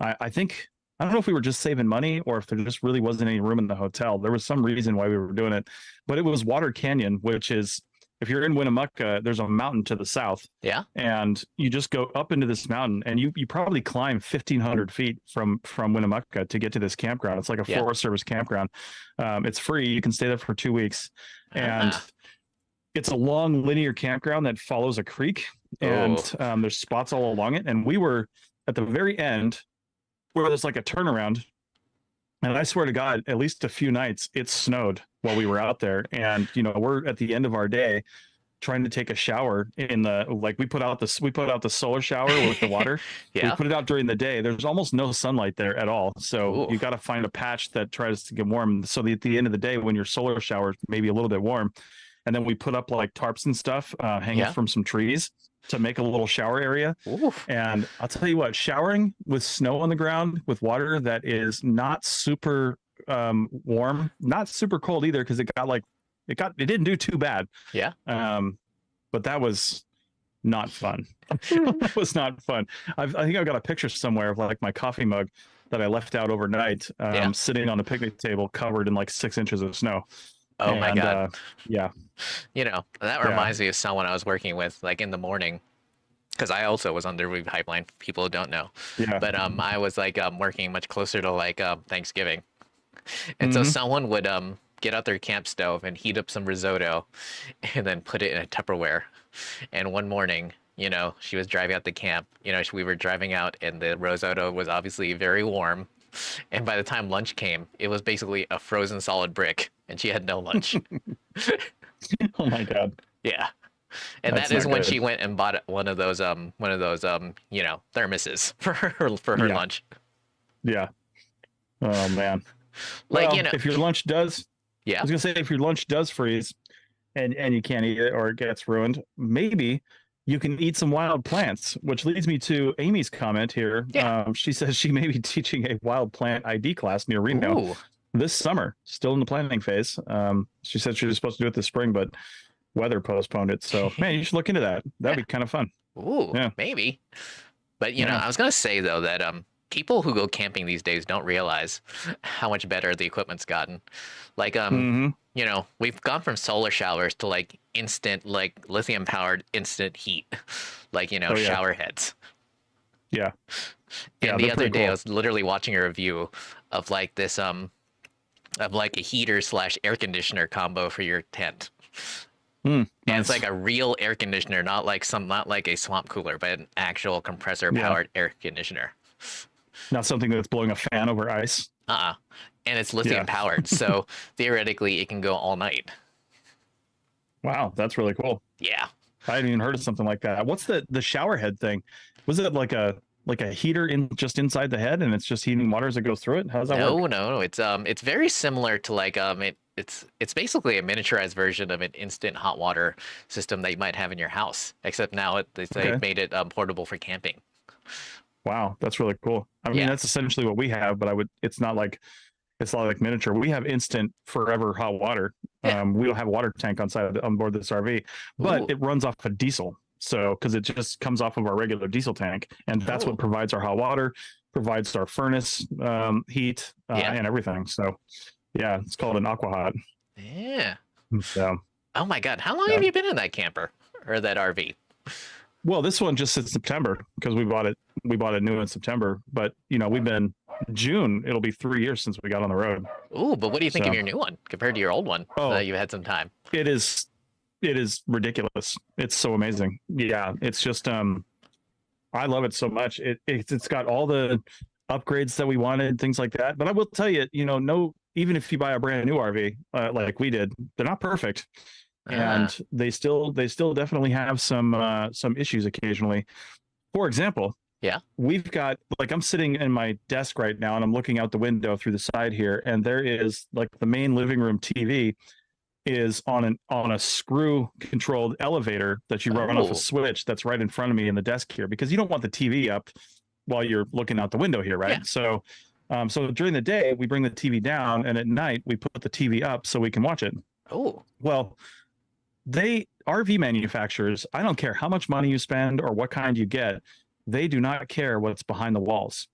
I think, I don't know if we were just saving money or if there just really wasn't any room in the hotel. There was some reason why we were doing it, but it was Water Canyon, which is, if you're in Winnemucca, there's a mountain to the south. Yeah. And you just go up into this mountain and you probably climb 1,500 feet from Winnemucca to get to this campground. It's like a Forest Service campground. It's free. You can stay there for 2 weeks. And it's a long linear campground that follows a creek. And there's spots all along it. And we were at the very end where there's like a turnaround. And I swear to God, at least a few nights, it snowed while we were out there. And, you know, we're at the end of our day trying to take a shower in the, like we put out the solar shower with the water. We put it out during the day. There's almost no sunlight there at all. So you got to find a patch that tries to get warm. So at the end of the day, when your solar shower is maybe a little bit warm, and then we put up like tarps and stuff hanging from some trees to make a little shower area. And I'll tell you what, showering with snow on the ground with water that is not super warm, not super cold either, because it didn't do too bad. But that was not fun. That was not fun. I think I've got a picture somewhere of like my coffee mug that I left out overnight, sitting on the picnic table covered in like 6 inches of snow. My God. Yeah. You know, that reminds me of someone I was working with, like in the morning, because I also was on the Ruby pipeline. People don't know. But I was like working much closer to like Thanksgiving. And so someone would get out their camp stove and heat up some risotto and then put it in a Tupperware. And one morning, you know, she was driving out the camp. You know, we were driving out and the risotto was obviously very warm. And by the time lunch came, it was basically a frozen solid brick, and she had no lunch. Oh my God. Yeah. And that is when she went and bought one of those you know, thermoses for her lunch. Yeah. Oh man. Like, well, you know, if your lunch does, I was gonna say, if your lunch does freeze and you can't eat it or it gets ruined, maybe you can eat some wild plants, which leads me to Amy's comment here. She says she may be teaching a wild plant ID class near Reno this summer, still in the planning phase. She said she was supposed to do it this spring, but weather postponed it. So, man, you should look into that. That'd be kind of fun. Maybe. But, you know, I was going to say, though, that people who go camping these days don't realize how much better the equipment's gotten. Like, you know, we've gone from solar showers to like instant, like lithium powered instant heat, like, you know, shower heads. And the other day I was literally watching a review of like this, of like a heater / air conditioner combo for your tent. And it's like a real air conditioner, not like a swamp cooler, but an actual compressor powered air conditioner. Not something that's blowing a fan over ice. And it's lithium powered, so theoretically it can go all night. Wow, that's really cool. Yeah, I hadn't even heard of something like that. What's the shower head thing? Was it like a heater just inside the head, and it's just heating water as it goes through it? How does that work? No. It's very similar to like it's basically a miniaturized version of an instant hot water system that you might have in your house, except now they made it portable for camping. Wow, that's really cool. I mean, that's essentially what we have, but it's not like miniature. We have instant forever hot water. We don't have a water tank on board this RV, but it runs off of diesel. So, because it just comes off of our regular diesel tank, and that's what provides our hot water, provides our furnace heat, and everything. So, yeah, it's called an Aquahot. Yeah. So, oh my God, how long have you been in that camper or that RV? Well, this one just since September, because we bought it new in September, but you know, we've been June. It'll be 3 years since we got on the road. Ooh, but what do you think of your new one compared to your old one? You had some time. It is ridiculous. It's so amazing. Yeah, it's just I love it so much. It's got all the upgrades that we wanted, things like that. But I will tell you, you know, even if you buy a brand new RV like we did, they're not perfect. And they still definitely have some issues occasionally. For example, we've got, like, I'm sitting in my desk right now and I'm looking out the window through the side here, and there is like the main living room TV is on a screw controlled elevator that you run off a switch that's right in front of me in the desk here, because you don't want the TV up while you're looking out the window here, right? So during the day we bring the TV down, and at night we put the TV up so we can watch it. Well, RV manufacturers, I don't care how much money you spend or what kind you get, they do not care what's behind the walls.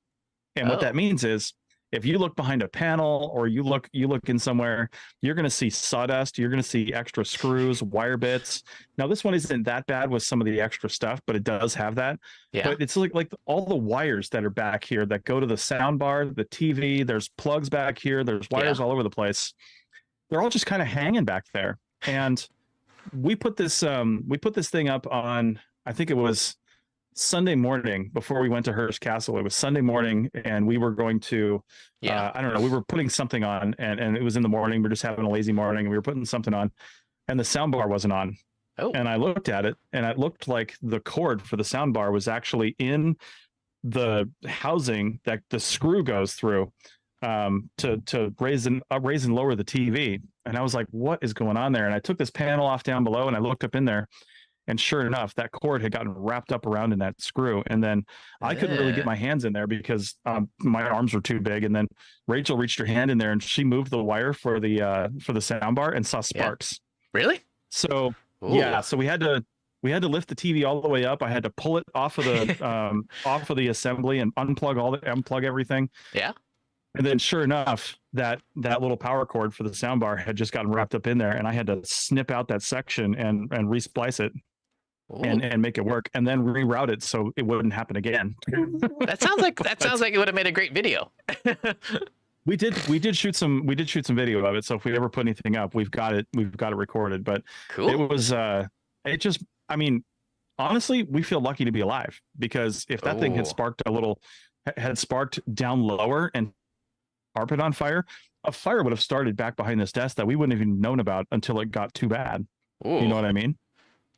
And what that means is, if you look behind a panel or you look in somewhere, you're going to see sawdust. You're going to see extra screws, wire bits. Now, this one isn't that bad with some of the extra stuff, but it does have that. Yeah. But it's like all the wires that are back here that go to the sound bar, the TV. There's plugs back here. There's wires all over the place. They're all just kind of hanging back there. And we put this thing up on, I think it was Sunday morning before we went to Hearst Castle. It was Sunday morning, and we were going to, I don't know, we were putting something on, and it was in the morning. We're just having a lazy morning, and we were putting something on, and the sound bar wasn't on. Oh. And I looked at it, and it looked like the cord for the sound bar was actually in the housing that the screw goes through to raise and lower the TV. And I was like, what is going on there? And I took this panel off down below, and I looked up in there. And sure enough, that cord had gotten wrapped up around in that screw. And then I couldn't really get my hands in there because my arms were too big. And then Rachel reached her hand in there and she moved the wire for the soundbar and saw sparks. Really? So so we had to lift the TV all the way up. I had to pull it off of the off of the assembly and unplug everything. Yeah. And then sure enough, that little power cord for the soundbar had just gotten wrapped up in there, and I had to snip out that section and resplice it. And make it work, and then reroute it so it wouldn't happen again. That sounds like it would have made a great video. we did shoot some video of it. So if we ever put anything up, we've got it recorded. But cool. It was I mean, honestly, we feel lucky to be alive, because if that thing had sparked down lower and carpet on fire, a fire would have started back behind this desk that we wouldn't have even known about until it got too bad. You know what I mean?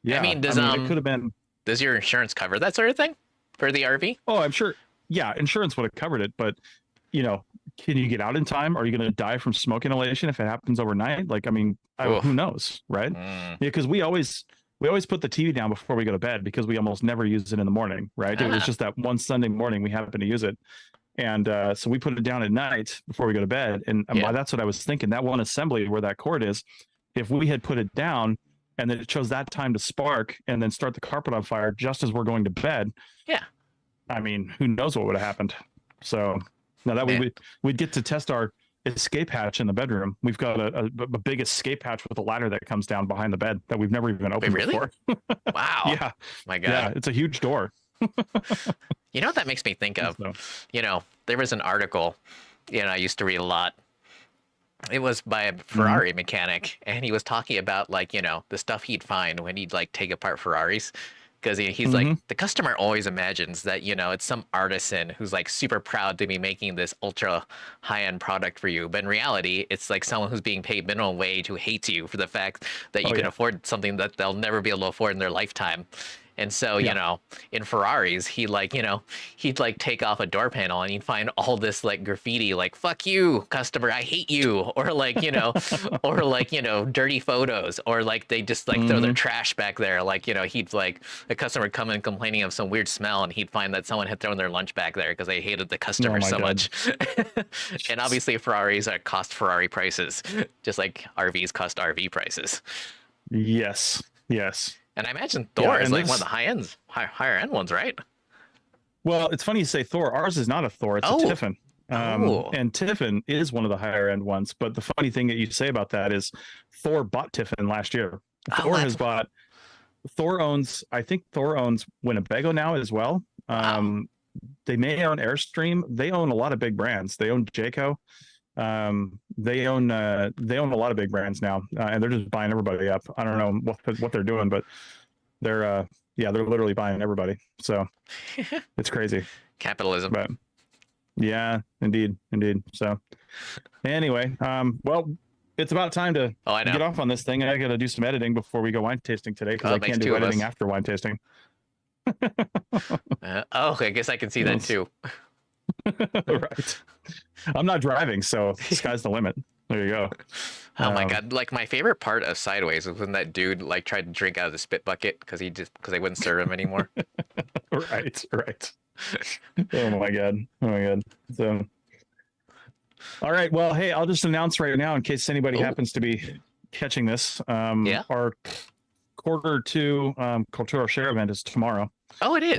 Yeah, I mean, it could have been. Does your insurance cover that sort of thing for the RV? Oh, I'm sure. Yeah, insurance would have covered it, but can you get out in time? Are you going to die from smoke inhalation if it happens overnight? Like, I mean, who knows, right? Yeah, because we always put the TV down before we go to bed, because we almost never use it in the morning, right? It was just that one Sunday morning we happened to use it, and so we put it down at night before we go to bed. And that's what I was thinking. That one assembly where that cord is, if we had put it down and then it chose that time to spark and then start the carpet on fire just as we're going to bed. Yeah. I mean, who knows what would have happened. So now that we'd get to test our escape hatch in the bedroom. We've got a big escape hatch with a ladder that comes down behind the bed that we've never even opened before. Wow. Yeah. My God. Yeah, it's a huge door. You know what that makes me think of? There was an article, I used to read a lot. It was by a Ferrari mechanic, and he was talking about the stuff he'd find when he'd take apart Ferraris, because he's like, the customer always imagines that it's some artisan who's super proud to be making this ultra high-end product for you, but in reality it's someone who's being paid minimum wage who hates you for the fact that you can afford something that they'll never be able to afford in their lifetime. And so, in Ferraris, he'd take off a door panel and you'd find all this graffiti, fuck you, customer, I hate you. Or or dirty photos, or they just throw their trash back there. He'd a customer come in complaining of some weird smell, and he'd find that someone had thrown their lunch back there because they hated the customer so much. And obviously Ferraris cost Ferrari prices, just like RVs cost RV prices. Yes. And I imagine Thor is one of the higher end ones, right? Well, it's funny you say Thor. Ours is not a Thor; it's a Tiffin. And Tiffin is one of the higher end ones. But the funny thing that you say about that is, Thor bought Tiffin last year. Thor owns Winnebago now as well. They may own Airstream. They own a lot of big brands. They own Jayco. They own a lot of big brands now, and they're just buying everybody up. I don't know what they're doing, but they're literally buying everybody. So it's crazy. Capitalism. But yeah, indeed. So anyway, well, it's about time to get off on this thing. I got to do some editing before we go wine tasting today, because I can't do editing after wine tasting. I guess I can see that too. Right. I'm not driving, so the sky's the limit. There you go. Oh my God. My favorite part of Sideways was when that dude tried to drink out of the spit bucket because they wouldn't serve him anymore. Right. Oh my God. So, all right. Well, hey, I'll just announce right now, in case anybody happens to be catching this. Our Q2 Culturo Share event is tomorrow. Oh, it is.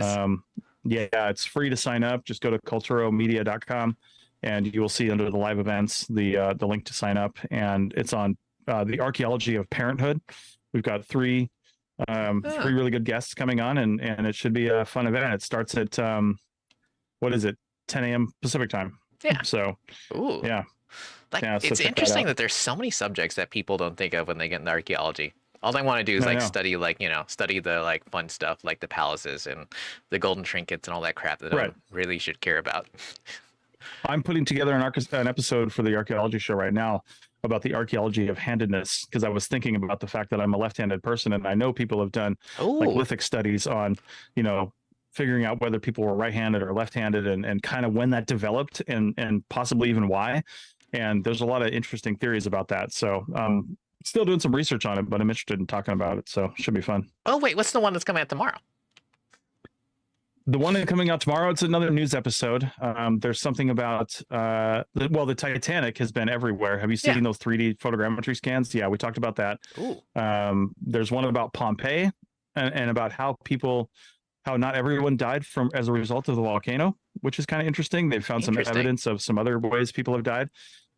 Yeah, it's free to sign up. Just go to culturomedia.com and you will see under the live events the link to sign up. And it's on the archaeology of parenthood. We've got three really good guests coming on, and it should be a fun event. It starts at what is it, 10 a.m. Pacific time. Yeah. So, ooh, yeah. Like, yeah, so it's check interesting that that there's so many subjects that people don't think of when they get into archaeology. All they want to do is like study, like, you know, study the like fun stuff, like the palaces and the golden trinkets and all that crap that no one really should care about. I'm putting together an episode for the archaeology show right now about the archaeology of handedness, because I was thinking about the fact that I'm a left-handed person, and I know people have done like lithic studies on, you know, figuring out whether people were right-handed or left-handed, and kind of when that developed, and possibly even why. And there's a lot of interesting theories about that. So still doing some research on it, but I'm interested in talking about it. So should be fun. Oh, wait, what's the one that's coming out tomorrow? The one that's coming out tomorrow, it's another news episode. There's something about, the Titanic has been everywhere. Have you seen those 3D photogrammetry scans? Yeah, we talked about that. Ooh. There's one about Pompeii and about how not everyone died as a result of the volcano, which is kind of interesting. They've found some evidence of some other ways people have died.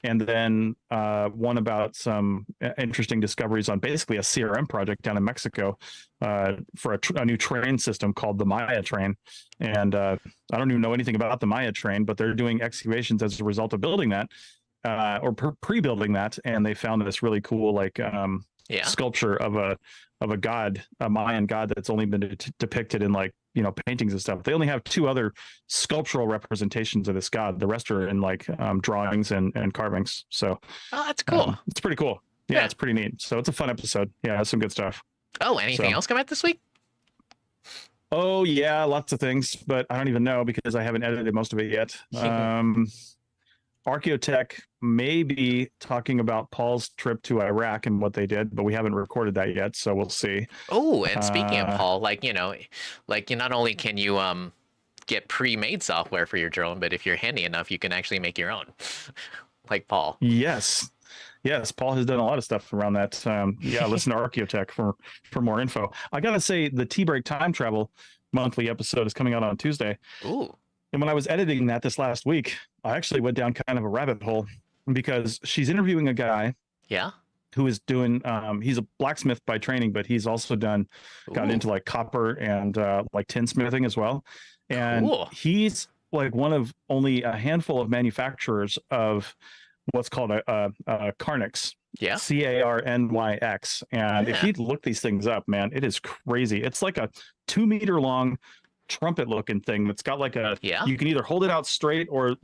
And then one about some interesting discoveries on basically a CRM project down in Mexico for a new train system called the Maya train. And I don't even know anything about the Maya train, but they're doing excavations as a result of building that or pre-building that. And they found this really cool sculpture of a god, a Mayan god that's only been depicted in like, you know, paintings and stuff. They only have 2 other sculptural representations of this god. The rest are in like drawings and carvings. So that's cool. It's pretty cool. Yeah, it's pretty neat. So it's a fun episode. Yeah, it's some good stuff. Oh, anything else come out this week? Oh yeah, lots of things, but I don't even know because I haven't edited most of it yet. Archaeotech may be talking about Paul's trip to Iraq and what they did, but we haven't recorded that yet, so we'll see. Oh, and speaking of Paul, like, you know, like, you not only can you get pre-made software for your drone, but if you're handy enough, you can actually make your own, like Paul. Yes, Paul has done a lot of stuff around that. Yeah, listen to Archaeotech for more info. I gotta say, the T-Break Time Travel monthly episode is coming out on Tuesday. Ooh. And when I was editing that this last week, I actually went down kind of a rabbit hole because she's interviewing a guy. Yeah. Who is doing, he's a blacksmith by training, but he's also gotten into like copper and like tinsmithing as well. And he's like one of only a handful of manufacturers of what's called a Carnyx. Yeah. Carnyx. And if you look these things up, man, it is crazy. It's like a 2-meter long trumpet looking thing that's got like you can either hold it out straight or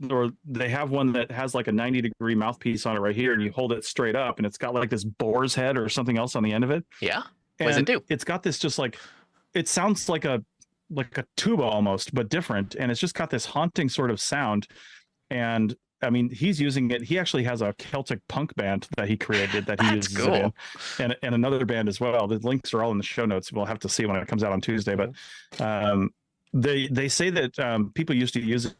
they have one that has like a 90-degree mouthpiece on it right here, and you hold it straight up and it's got like this boar's head or something else on the end of it. What does it do? It's got this just like, it sounds like a tuba almost, but different, and it's just got this haunting sort of sound. And I mean, he's using it. He actually has a Celtic punk band that he created that he uses it in, and another band as well. The links are all in the show notes. We'll have to see when it comes out on Tuesday, but they say that people used to use it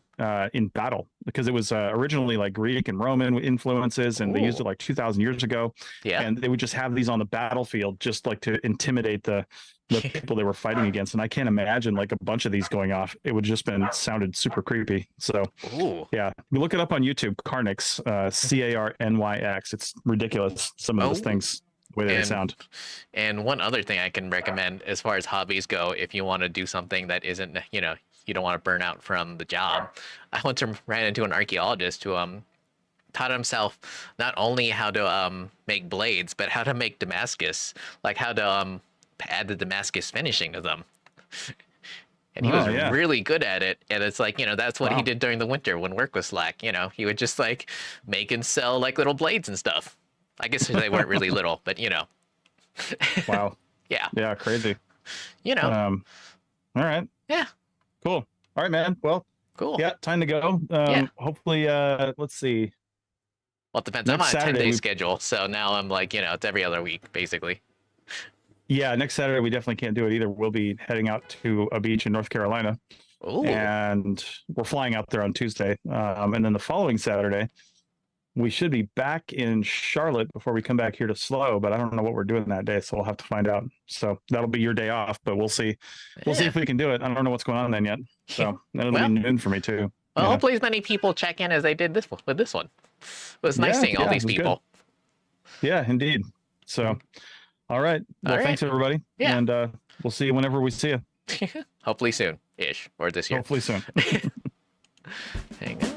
in battle because it was originally like Greek and Roman influences, and they used it like 2,000 years ago. And they would just have these on the battlefield just like to intimidate the people they were fighting against. And I can't imagine like a bunch of these going off. It would just sounded super creepy. So yeah, you look it up on YouTube, Carnyx, Carnyx. It's ridiculous, some of those things, the way they sound. And one other thing I can recommend as far as hobbies go, if you want to do something that isn't, you know, you don't want to burn out from the job, I ran into an archaeologist who taught himself not only how to make blades, but how to make Damascus, like how to add the Damascus finishing to them. And he was really good at it. And it's like, you know, that's what he did during the winter when work was slack. You know, he would just like make and sell like little blades and stuff. I guess they weren't really little, but you know. Wow. Yeah, crazy. You know. All right. Yeah. Cool. All right, man. Well, cool. Yeah, time to go. Hopefully, let's see. Well, it depends. I'm on a 10-day schedule, so now I'm like, you know, it's every other week, basically. Yeah, next Saturday we definitely can't do it either. We'll be heading out to a beach in North Carolina. Ooh. And we're flying out there on Tuesday. And then the following Saturday, we should be back in Charlotte before we come back here to Slow, but I don't know what we're doing that day, so we'll have to find out. So that'll be your day off, but we'll see. We'll see if we can do it. I don't know what's going on then yet. So that'll be noon for me too. Well, hopefully as many people check in as they did with this one. It was nice seeing all these people. Good. Yeah, indeed. So, all right. Well, thanks everybody. Yeah. And we'll see you whenever we see you. Hopefully soon-ish, or this year. Hopefully soon. Hang on.